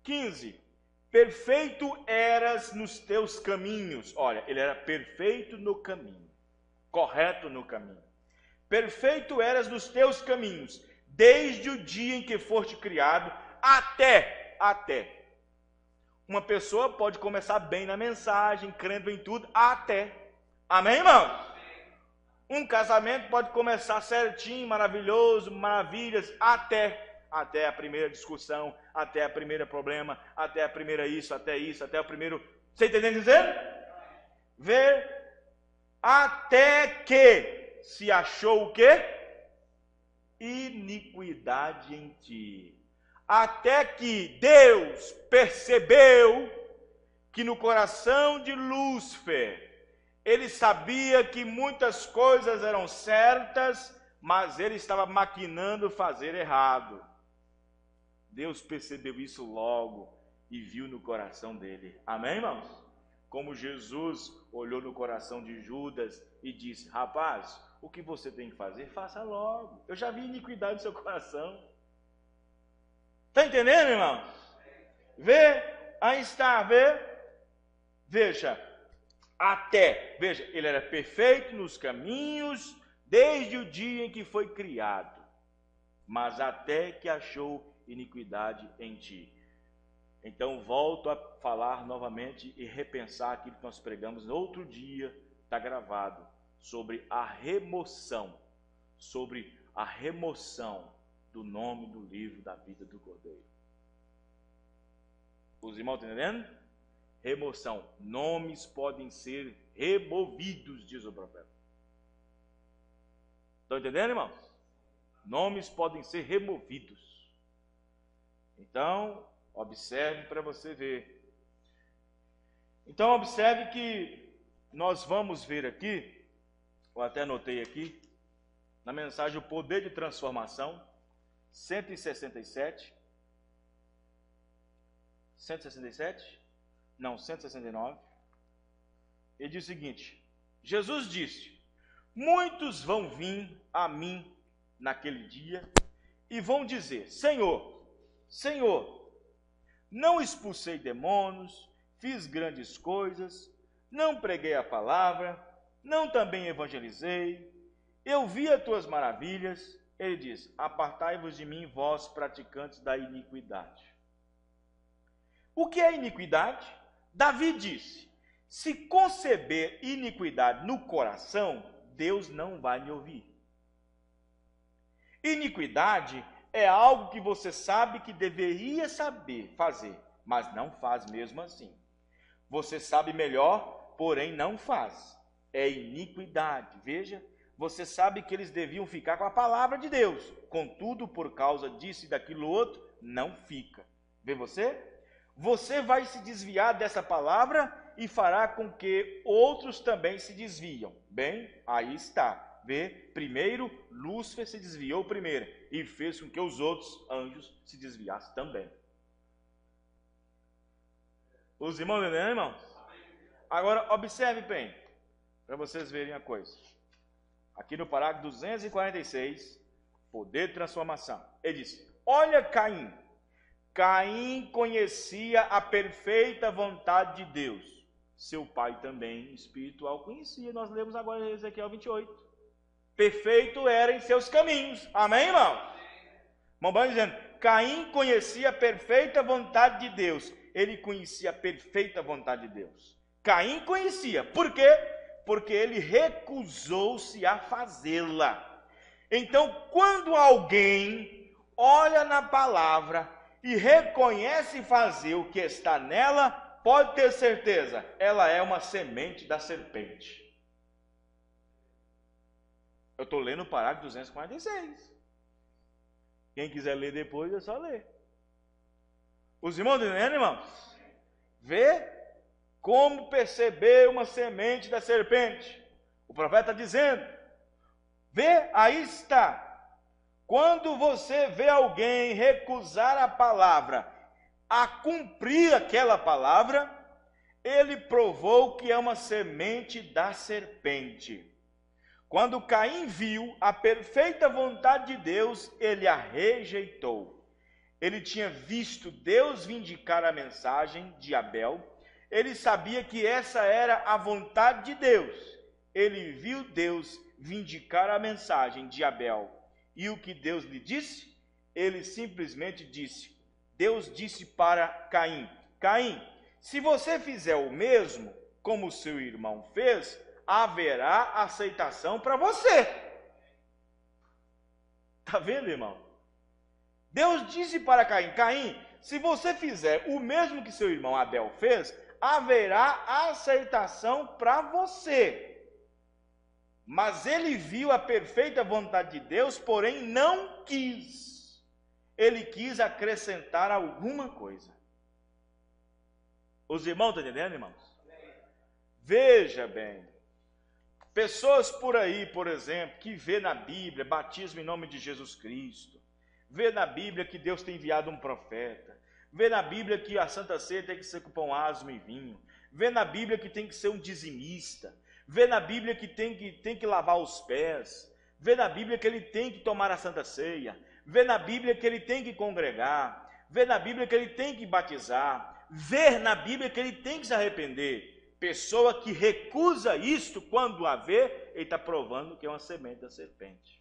15. Perfeito eras nos teus caminhos. Olha, ele era perfeito no caminho, correto no caminho. Perfeito eras nos teus caminhos, desde o dia em que foste criado até. Uma pessoa pode começar bem na mensagem, crendo em tudo, até. Amém, irmão? Um casamento pode começar certinho, maravilhoso, maravilhas, até a primeira discussão, até a primeira problema, até a primeira isso, até o primeiro... Você entendendo dizendo? Ver até que se achou o quê? Iniquidade em ti. Até que Deus percebeu que no coração de Lúcifer, ele sabia que muitas coisas eram certas, mas ele estava maquinando fazer errado. Deus percebeu isso logo e viu no coração dele. Amém, irmãos? Como Jesus olhou no coração de Judas e disse: rapaz, o que você tem que fazer, faça logo. Eu já vi iniquidade no seu coração. Está entendendo, irmão? Vê, aí está, vê. Veja, Até, veja, ele era perfeito nos caminhos desde o dia em que foi criado, mas até que achou iniquidade em ti. Então volto a falar novamente e repensar aquilo que nós pregamos no outro dia, está gravado, sobre a remoção do nome do livro da vida do Cordeiro. Os irmãos estão entendendo? Remoção. Nomes podem ser removidos, diz o profeta. Estão entendendo, irmãos? Nomes podem ser removidos. Então, observe para você ver. Então, observe que nós vamos ver aqui, eu até anotei aqui, na mensagem O Poder de Transformação, 167. 167? Não, 169. Ele diz o seguinte: Jesus disse: muitos vão vir a mim naquele dia e vão dizer: Senhor, Senhor, não expulsei demônios, fiz grandes coisas, não preguei a palavra, não também evangelizei, eu vi as tuas maravilhas. Ele diz: apartai-vos de mim, vós praticantes da iniquidade. O que é iniquidade? Davi disse: se conceber iniquidade no coração, Deus não vai me ouvir. Iniquidade é algo que você sabe que deveria saber fazer, mas não faz mesmo assim. Você sabe melhor, porém não faz. É iniquidade. Veja, você sabe que eles deviam ficar com a palavra de Deus, contudo, por causa disso e daquilo outro, não fica. Vê você? Você vai se desviar dessa palavra e fará com que outros também se desviam. Bem, aí está. Vê, primeiro Lúcifer se desviou primeiro e fez com que os outros anjos se desviassem também. Os irmãos entendem, irmãos? Agora, observe bem, para vocês verem a coisa. Aqui no parágrafo 246, poder de transformação. Ele diz: olha Caim. Caim conhecia a perfeita vontade de Deus. Seu pai também, espiritual, conhecia. Nós lemos agora em Ezequiel 28. Perfeito era em seus caminhos. Amém, irmão? Vamos dizendo, Caim conhecia a perfeita vontade de Deus. Ele conhecia a perfeita vontade de Deus. Caim conhecia. Por quê? Porque ele recusou-se a fazê-la. Então, quando alguém olha na palavra e reconhece fazer o que está nela, pode ter certeza, ela é uma semente da serpente. Eu estou lendo o parágrafo 246. Quem quiser ler depois, é só ler. Os irmãos entendendo, irmãos? Vê como perceber uma semente da serpente. O profeta está dizendo, vê, aí está. Quando você vê alguém recusar a palavra, a cumprir aquela palavra, ele provou que é uma semente da serpente. Quando Caim viu a perfeita vontade de Deus, ele a rejeitou. Ele tinha visto Deus vindicar a mensagem de Abel, ele sabia que essa era a vontade de Deus. Ele viu Deus vindicar a mensagem de Abel. E o que Deus lhe disse? Ele simplesmente disse, Deus disse para Caim, Caim, se você fizer o mesmo, como o seu irmão fez, haverá aceitação para você. Está vendo, irmão? Deus disse para Caim, Caim, se você fizer o mesmo que seu irmão Abel fez, haverá aceitação para você. Mas ele viu a perfeita vontade de Deus, porém não quis. Ele quis acrescentar alguma coisa. Os irmãos estão entendendo, irmãos? Veja bem. Pessoas por aí, por exemplo, que vê na Bíblia batismo em nome de Jesus Cristo. Vê na Bíblia que Deus tem enviado um profeta. Vê na Bíblia que a Santa Ceia tem que ser com pão asmo e vinho. Vê na Bíblia que tem que ser um dizimista. Vê na Bíblia que tem que lavar os pés. Vê na Bíblia que ele tem que tomar a Santa Ceia. Vê na Bíblia que ele tem que congregar. Vê na Bíblia que ele tem que batizar. Vê na Bíblia que ele tem que se arrepender. Pessoa que recusa isto, quando a vê, ele está provando que é uma semente da serpente.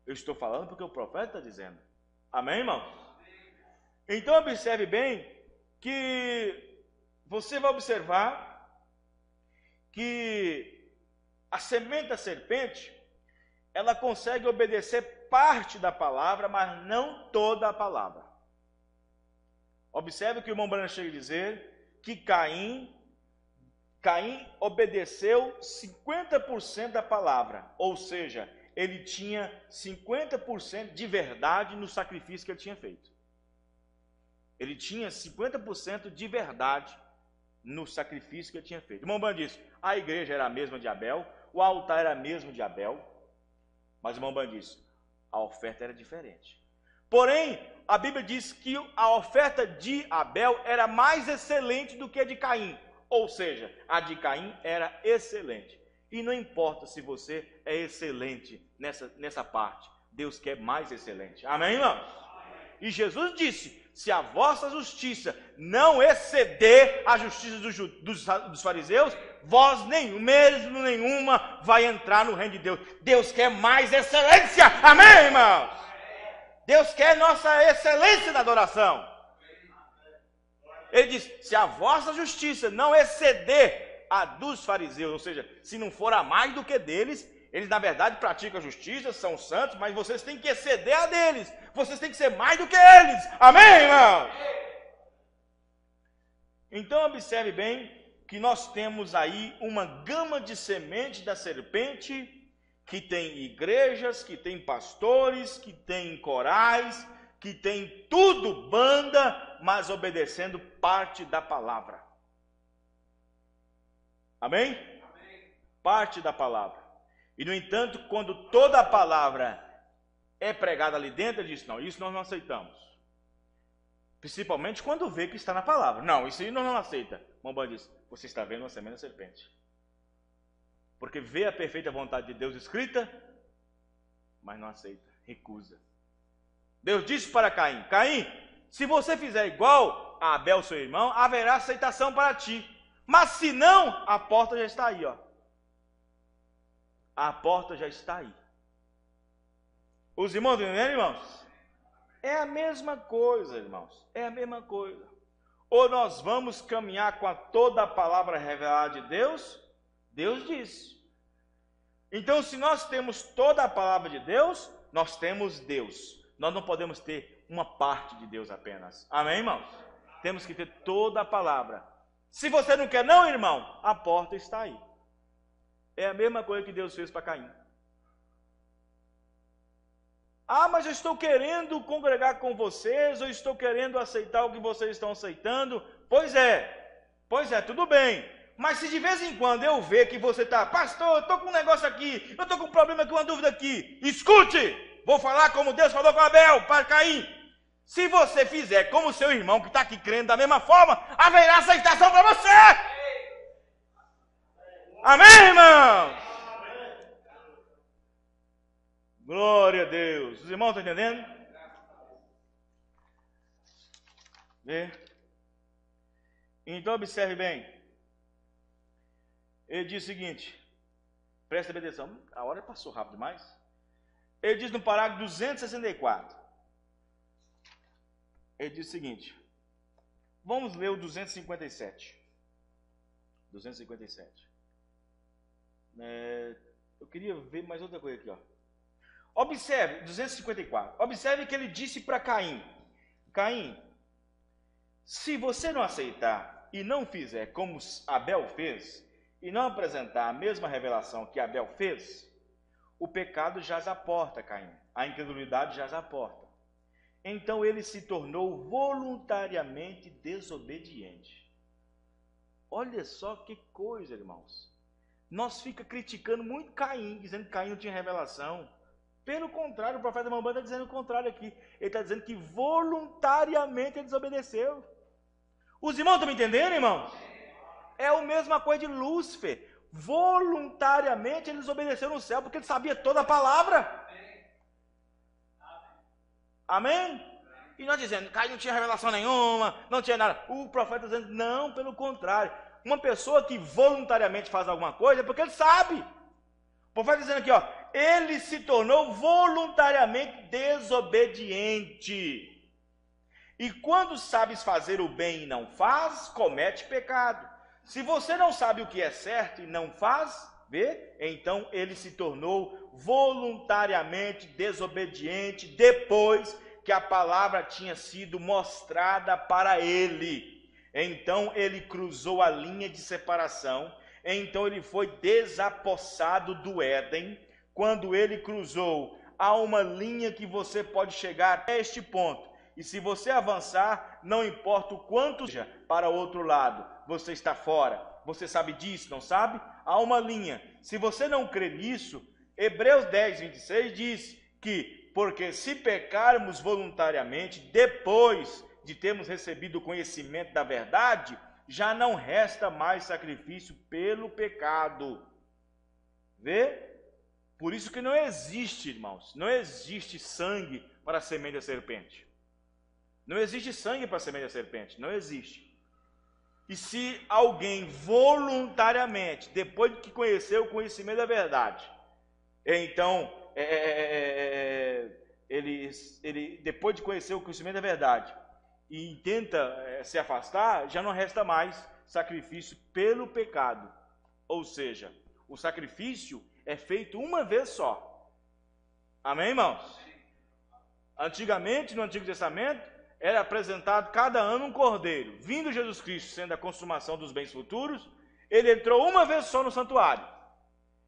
Eu estou falando porque o profeta está dizendo. Amém, irmão? Então observe bem que você vai observar que a semente da serpente, ela consegue obedecer parte da palavra, mas não toda a palavra. Observe que o irmão Branham chega a dizer que Caim obedeceu 50% da palavra, ou seja, ele tinha 50% de verdade no sacrifício que ele tinha feito. Ele tinha 50% de verdade no sacrifício que ele tinha feito. O irmão Branham disse, a igreja era a mesma de Abel, o altar era o mesmo de Abel, mas o irmão Branham disse, a oferta era diferente. Porém, a Bíblia diz que a oferta de Abel era mais excelente do que a de Caim. Ou seja, a de Caim era excelente. E não importa se você é excelente nessa parte. Deus quer mais excelente. Amém, irmãos? E Jesus disse, se a vossa justiça não exceder a justiça dos fariseus, vós mesmo nenhuma vai entrar no reino de Deus. Deus quer mais excelência. Amém, irmãos? Deus quer nossa excelência na adoração. Ele diz, se a vossa justiça não exceder a dos fariseus, ou seja, se não for a mais do que deles, eles na verdade praticam a justiça, são santos, mas vocês têm que exceder a deles. Vocês têm que ser mais do que eles. Amém, irmãos? Então observe bem que nós temos aí uma gama de semente da serpente, que tem igrejas, que tem pastores, que tem corais, que tem tudo, banda, mas obedecendo parte da palavra. Amém? Amém. Parte da palavra. E no entanto, quando toda a palavra é pregada ali dentro, ele diz, não, isso nós não aceitamos. Principalmente quando vê que está na palavra. Não, isso aí nós não aceita. O irmão diz, você está vendo uma semente da serpente. Porque vê a perfeita vontade de Deus escrita, mas não aceita, recusa. Deus disse para Caim, Caim, se você fizer igual a Abel, seu irmão, haverá aceitação para ti. Mas se não, a porta já está aí, ó. A porta já está aí. Os irmãos estão entendendo, irmãos? É a mesma coisa, irmãos. É a mesma coisa. Ou nós vamos caminhar com toda a palavra revelada de Deus, Deus diz. Então, se nós temos toda a palavra de Deus, nós temos Deus. Nós não podemos ter uma parte de Deus apenas. Amém, irmãos? Temos que ter toda a palavra. Se você não quer não, irmão, a porta está aí. É a mesma coisa que Deus fez para Caim. Ah, mas eu estou querendo congregar com vocês, eu estou querendo aceitar o que vocês estão aceitando. Pois é, tudo bem. Mas se de vez em quando eu ver que você está, pastor, eu estou com um negócio aqui, eu estou com um problema aqui, uma dúvida aqui, escute, vou falar como Deus falou com Abel, para Caim. Se você fizer como seu irmão que está aqui crendo da mesma forma, haverá aceitação para você. Amém, irmão? Glória a Deus. Os irmãos estão entendendo? Vê? Então observe bem. Ele diz o seguinte, presta atenção, a hora passou rápido demais. Ele diz no parágrafo 264. Ele diz o seguinte, vamos ler o 257. 257. Eu queria ver mais outra coisa aqui, ó. Observe, 254. Observe que ele disse para Caim, Caim, se você não aceitar e não fizer como Abel fez, e não apresentar a mesma revelação que Abel fez, o pecado jaz à porta, Caim. A incredulidade jaz à porta. Então ele se tornou voluntariamente desobediente. Olha só que coisa, irmãos. Nós ficamos criticando muito Caim, dizendo que Caim não tinha revelação. Pelo contrário, o profeta Mamban está dizendo o contrário aqui. Ele está dizendo que voluntariamente ele desobedeceu. Os irmãos estão me entendendo, irmãos? É a mesma coisa de Lúcifer. Voluntariamente ele desobedeceu no céu, porque ele sabia toda a palavra. Amém? E nós dizendo, Caim não tinha revelação nenhuma, não tinha nada. O profeta dizendo, não, pelo contrário. uma pessoa que voluntariamente faz alguma coisa é porque ele sabe. O profeta dizendo aqui, ó, ele se tornou voluntariamente desobediente. E quando sabes fazer o bem e não faz, comete pecado. Se você não sabe o que é certo e não faz, vê? Então ele se tornou voluntariamente desobediente depois que a palavra tinha sido mostrada para ele. Então ele cruzou a linha de separação. Então ele foi desapossado do Éden. Quando ele cruzou, há uma linha que você pode chegar até este ponto. E se você avançar, não importa o quanto seja para o outro lado, você está fora. Você sabe disso, não sabe? Há uma linha. Se você não crê nisso, Hebreus 10, 26 diz que, porque se pecarmos voluntariamente, depois de termos recebido o conhecimento da verdade, já não resta mais sacrifício pelo pecado. Vê? Por isso que não existe, irmãos, não existe sangue para a semente da serpente. Não existe sangue para a semente da serpente, não existe. E se alguém voluntariamente, depois de que conheceu o conhecimento da verdade, então, ele depois de conhecer o conhecimento da verdade, e tenta se afastar, já não resta mais sacrifício pelo pecado. Ou seja, o sacrifício é feito uma vez só. Amém, irmãos? Antigamente, no Antigo Testamento, era apresentado cada ano um cordeiro. Vindo Jesus Cristo, sendo a consumação dos bens futuros, ele entrou uma vez só no santuário,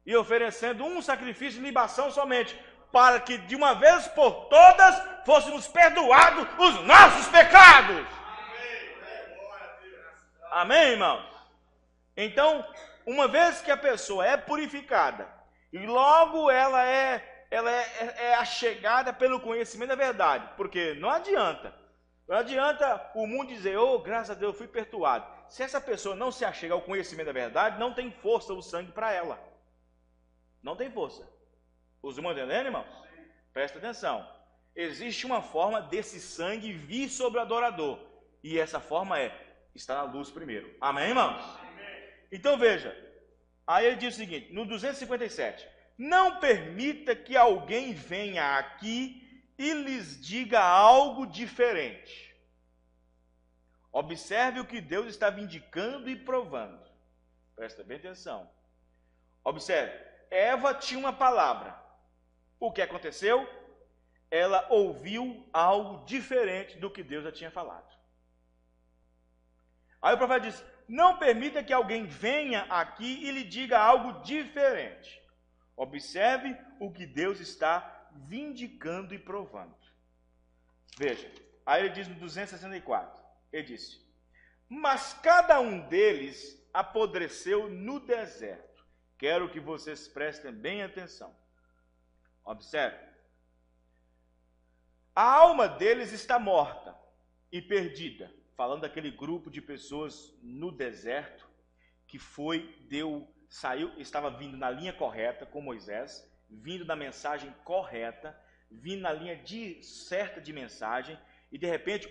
e oferecendo um sacrifício de libação somente, para que de uma vez por todas fôssemos perdoados os nossos pecados. Amém, irmãos? Então, uma vez que a pessoa é purificada, e logo ela é achegada pelo conhecimento da verdade, porque não adianta o mundo dizer, oh, graças a Deus, eu fui perdoado. Se essa pessoa não se achega ao conhecimento da verdade, não tem força o sangue para ela. Não tem força. Os irmãos entendendo, irmãos? Presta atenção. Existe uma forma desse sangue vir sobre o adorador. E essa forma está na luz primeiro. Amém, irmãos? Amém. Então veja. Aí ele diz o seguinte, no 257. Não permita que alguém venha aqui e lhes diga algo diferente. Observe o que Deus está vindicando e provando. Presta bem atenção. Observe. Eva tinha uma palavra. O que aconteceu? Ela ouviu algo diferente do que Deus já tinha falado. Aí o profeta diz, não permita que alguém venha aqui e lhe diga algo diferente. Observe o que Deus está vindicando e provando. Veja, aí ele diz no 264, ele disse, mas cada um deles apodreceu no deserto. Quero que vocês prestem bem atenção. Observe. A alma deles está morta e perdida. Falando daquele grupo de pessoas no deserto que estava vindo na linha correta com Moisés, vindo na mensagem correta, vindo na linha certa de mensagem, e de repente,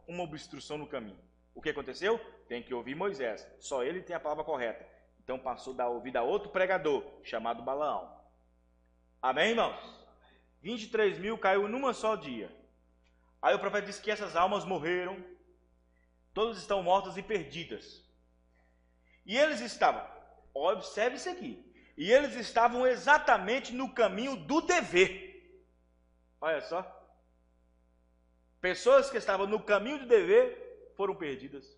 uma obstrução no caminho. O que aconteceu? Tem que ouvir Moisés. Só ele tem a palavra correta. Então passou a ouvir a outro pregador, chamado Balaão. Amém, irmãos? 23 mil caiu numa só dia. Aí o profeta disse que essas almas morreram, todas estão mortas e perdidas. E eles estavam, observe isso aqui, e eles estavam exatamente no caminho do dever. Olha só. Pessoas que estavam no caminho do dever foram perdidas.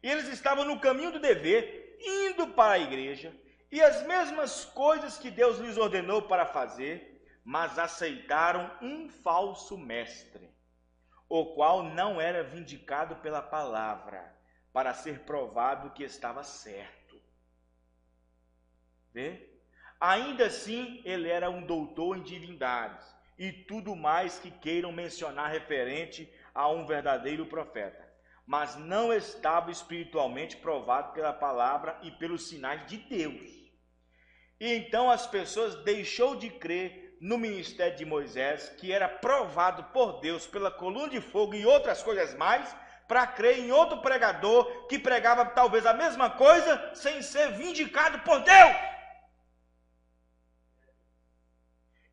E eles estavam no caminho do dever, indo para a igreja, e as mesmas coisas que Deus lhes ordenou para fazer, mas aceitaram um falso mestre, o qual não era vindicado pela palavra, para ser provado que estava certo. Vê? Ainda assim, ele era um doutor em divindades, e tudo mais que queiram mencionar referente a um verdadeiro profeta, mas não estava espiritualmente provado pela palavra e pelos sinais de Deus. E então as pessoas deixou de crer no ministério de Moisés, que era provado por Deus pela coluna de fogo e outras coisas mais, para crer em outro pregador que pregava talvez a mesma coisa sem ser vindicado por Deus.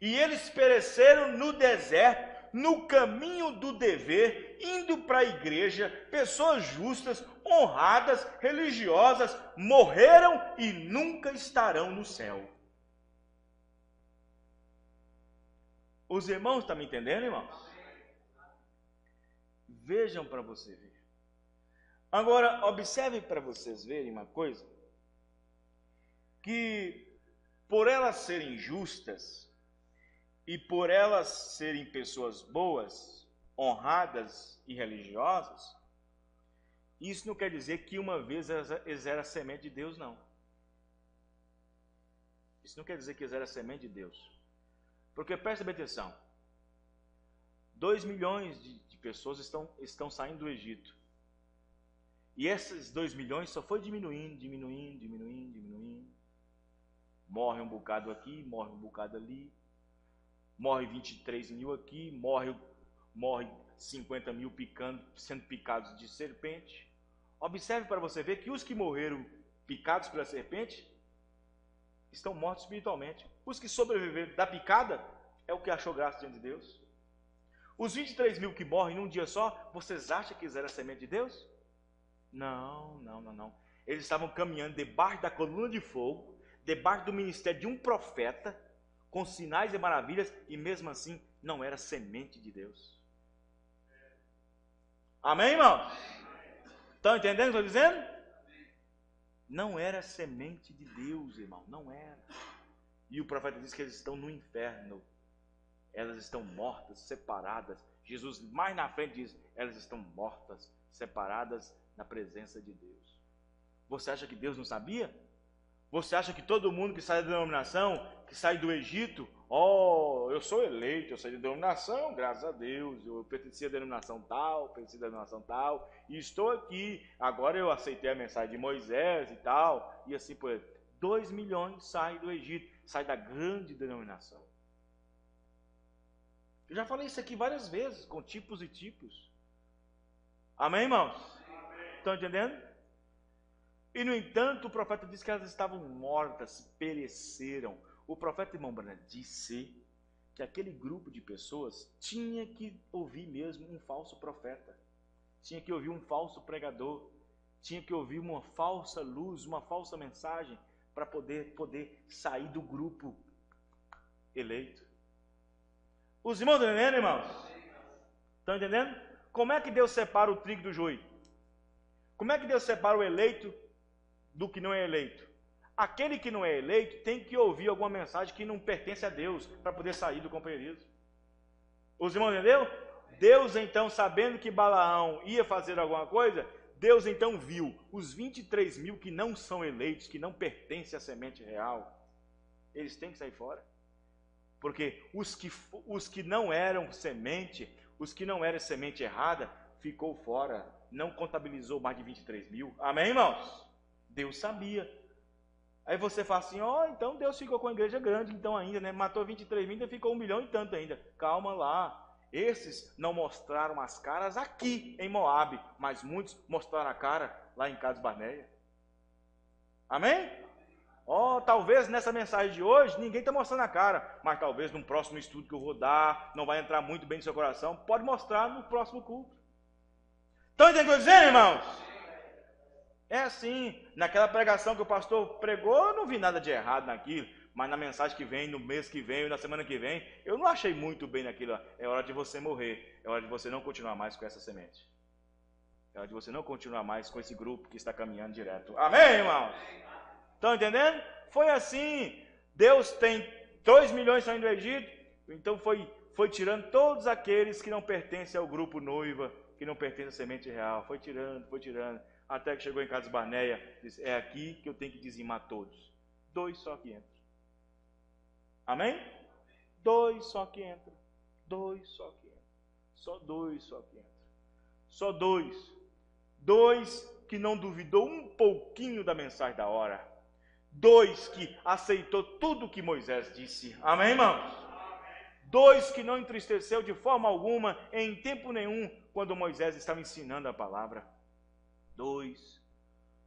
E eles pereceram no deserto, no caminho do dever, indo para a igreja, pessoas justas, honradas, religiosas, morreram e nunca estarão no céu. Os irmãos estão me entendendo, irmãos? Vejam para você ver. Agora, observe para vocês verem uma coisa, que por elas serem justas, e por elas serem pessoas boas, honradas e religiosas, isso não quer dizer que uma vez eles eram a semente de Deus, não. Isso não quer dizer que eles eram a semente de Deus. Porque presta bem atenção, 2 milhões de pessoas estão saindo do Egito. E esses 2 milhões só foi diminuindo. Morre um bocado aqui, morre um bocado ali. Morre 23 mil aqui, morre 50 mil sendo picados de serpente. Observe para você ver que os que morreram picados pela serpente estão mortos espiritualmente. Os que sobreviveram da picada é o que achou graça diante de Deus. Os 23 mil que morrem num dia só, vocês acham que eles eram a semente de Deus? Não. Eles estavam caminhando debaixo da coluna de fogo, debaixo do ministério de um profeta, com sinais e maravilhas, e mesmo assim não era semente de Deus. Amém, irmão? Estão entendendo o que eu estou dizendo? Não era semente de Deus, irmão, não era. E o profeta diz que eles estão no inferno. Elas estão mortas, separadas. Jesus mais na frente diz, elas estão mortas, separadas na presença de Deus. Você acha que Deus não sabia? Você acha que todo mundo que sai da denominação, que sai do Egito, eu sou eleito, eu saí da denominação, graças a Deus, eu pertencia à denominação tal, e estou aqui, agora eu aceitei a mensagem de Moisés e tal, e assim por aí. 2 milhões saem do Egito, saem da grande denominação. Eu já falei isso aqui várias vezes, com tipos e tipos. Amém, irmãos? Estão entendendo? E, no entanto, o profeta disse que elas estavam mortas, pereceram. O profeta, irmão Branham, disse que aquele grupo de pessoas tinha que ouvir mesmo um falso profeta. Tinha que ouvir um falso pregador. Tinha que ouvir uma falsa luz, uma falsa mensagem, para poder sair do grupo eleito. Os irmãos estão entendendo, irmãos? Estão entendendo? Como é que Deus separa o trigo do joio? Como é que Deus separa o eleito do que não é eleito? Aquele que não é eleito tem que ouvir alguma mensagem que não pertence a Deus para poder sair do companheirismo. Os irmãos entenderam? Deus então, sabendo que Balaão ia fazer alguma coisa, Deus então viu os 23 mil que não são eleitos, que não pertencem à semente real, eles têm que sair fora. Porque os que não eram semente, os que não eram semente errada, ficou fora, não contabilizou mais de 23 mil. Amém, irmãos? Deus sabia. Aí você fala assim, então Deus ficou com a igreja grande, então ainda, né? Matou 23 mil, ainda ficou 1 milhão e tanto ainda. Calma lá. Esses não mostraram as caras aqui em Moabe, mas muitos mostraram a cara lá em Cades Barneia. Amém? Talvez nessa mensagem de hoje ninguém está mostrando a cara, mas talvez num próximo estudo que eu vou dar, não vai entrar muito bem no seu coração, pode mostrar no próximo culto. Estão entendendo o que eu estou dizendo, irmãos? É assim, naquela pregação que o pastor pregou, eu não vi nada de errado naquilo, mas na mensagem que vem, no mês que vem, na semana que vem, eu não achei muito bem naquilo. É hora de você morrer, é hora de você não continuar mais com essa semente. É hora de você não continuar mais com esse grupo que está caminhando direto. Amém, irmãos? Estão entendendo? Foi assim. Deus tem 2 milhões saindo do Egito, então foi tirando todos aqueles que não pertencem ao grupo noiva, que não pertencem à semente real. Foi tirando, até que chegou em Cades Barneia, disse, é aqui que eu tenho que dizimar todos. 2 só que entram. Amém? 2 só que entram. 2 só que entram. Só 2 só que entram. Só 2. 2 que não duvidou um pouquinho da mensagem da hora. 2 que aceitou tudo que Moisés disse. Amém, irmãos? Dois que não entristeceu de forma alguma, em tempo nenhum, quando Moisés estava ensinando a palavra. Dois.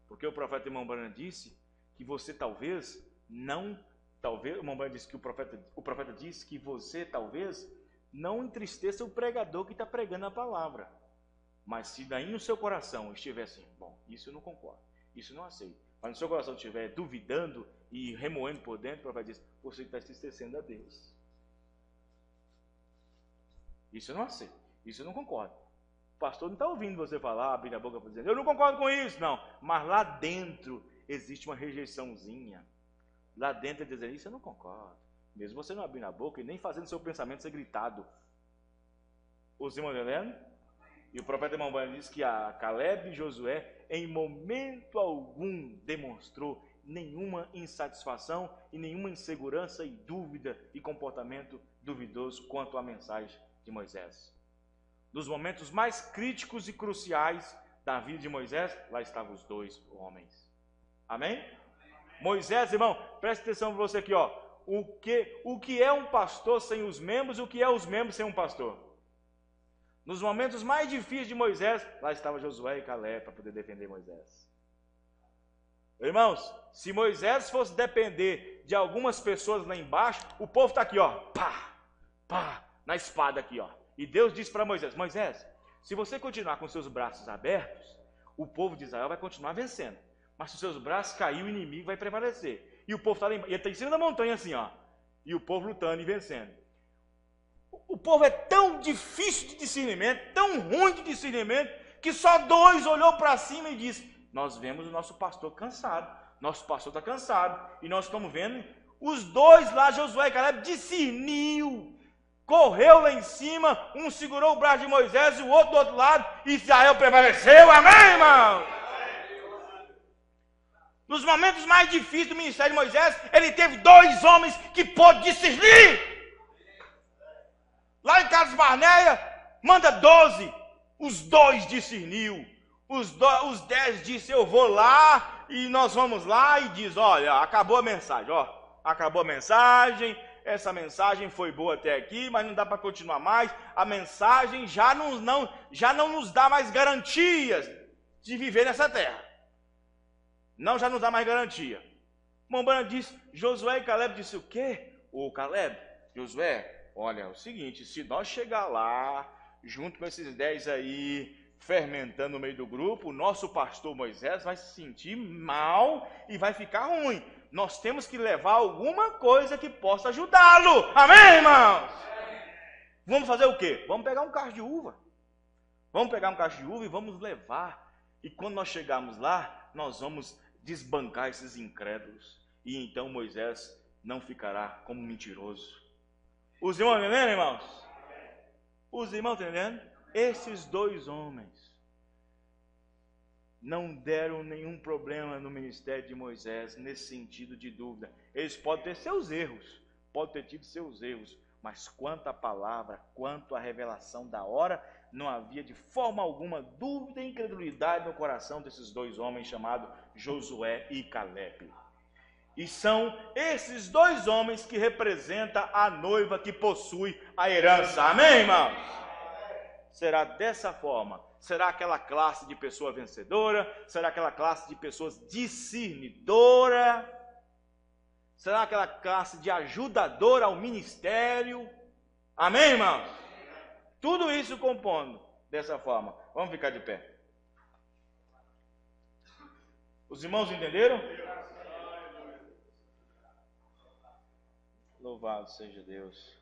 Porque o profeta irmão Branham disse que você talvez não, talvez, o irmão Branham disse que o profeta disse que você talvez não entristeça o pregador que está pregando a palavra. Mas se daí no seu coração estiver assim, bom, isso eu não concordo, isso eu não aceito. Mas no seu coração estiver duvidando e remoendo por dentro, o profeta diz, você está entristecendo a Deus. Isso eu não aceito, isso eu não concordo. O pastor não está ouvindo você falar, abrindo a boca para dizer, eu não concordo com isso, não. Mas lá dentro existe uma rejeiçãozinha. Lá dentro ele diz, isso eu não concordo. Mesmo você não abrindo a boca e nem fazendo seu pensamento ser gritado. Os irmãos entendendo? E o profeta irmão Branham diz que a Caleb e Josué, em momento algum, demonstrou nenhuma insatisfação e nenhuma insegurança e dúvida e comportamento duvidoso quanto à mensagem de Moisés. Nos momentos mais críticos e cruciais da vida de Moisés, lá estavam os dois homens. Amém? Moisés, irmão, presta atenção para você aqui, ó. O que é um pastor sem os membros, o que é os membros sem um pastor? Nos momentos mais difíceis de Moisés, lá estava Josué e Caleb para poder defender Moisés. Irmãos, se Moisés fosse depender de algumas pessoas lá embaixo, o povo está aqui, ó, pá, pá, na espada aqui, ó. E Deus disse para Moisés, Moisés, se você continuar com seus braços abertos, o povo de Israel vai continuar vencendo. Mas se os seus braços caírem, o inimigo vai prevalecer. E o povo está lá embaixo, ele está em cima da montanha assim, ó. E o povo lutando e vencendo. O povo é tão difícil de discernimento, tão ruim de discernimento, que só dois olhou para cima e disse, nós vemos o nosso pastor cansado. Nosso pastor está cansado. E nós estamos vendo, os dois lá, Josué e Caleb, discerniu. Correu lá em cima, um segurou o braço de Moisés e o outro do outro lado, e Israel prevaleceu, amém, irmão? Nos momentos mais difíceis do ministério de Moisés, ele teve dois homens que pôde discernir. Lá em Cades Barneia, manda 12, os dois discerniu, os 10 disse, eu vou lá, e nós vamos lá, e diz, olha, acabou a mensagem, ó, acabou a mensagem, essa mensagem foi boa até aqui, mas não dá para continuar mais. A mensagem já não nos dá mais garantias de viver nessa terra. Não, já nos dá mais garantia. Mombana disse, Josué e Caleb disse o quê? Ô Caleb, Josué, olha, é o seguinte, se nós chegar lá, junto com esses 10 aí, fermentando no meio do grupo, o nosso pastor Moisés vai se sentir mal e vai ficar ruim. Nós temos que levar alguma coisa que possa ajudá-lo. Amém, irmãos? Vamos fazer o quê? Vamos pegar um cacho de uva. Vamos pegar um cacho de uva e vamos levar. E quando nós chegarmos lá, nós vamos desbancar esses incrédulos. E então Moisés não ficará como mentiroso. Os irmãos entendendo, irmãos? Os irmãos entendendo? Esses dois homens não deram nenhum problema no ministério de Moisés, nesse sentido de dúvida. Eles podem ter seus erros, podem ter tido seus erros, mas quanto à palavra, quanto à revelação da hora, não havia de forma alguma dúvida e incredulidade no coração desses dois homens chamados Josué e Caleb. E são esses dois homens que representam a noiva que possui a herança. Amém, irmãos? Será dessa forma. Será aquela classe de pessoa vencedora? Será aquela classe de pessoas discernidora? Será aquela classe de ajudadora ao ministério? Amém, irmãos? Tudo isso compondo dessa forma. Vamos ficar de pé. Os irmãos entenderam? Louvado seja Deus.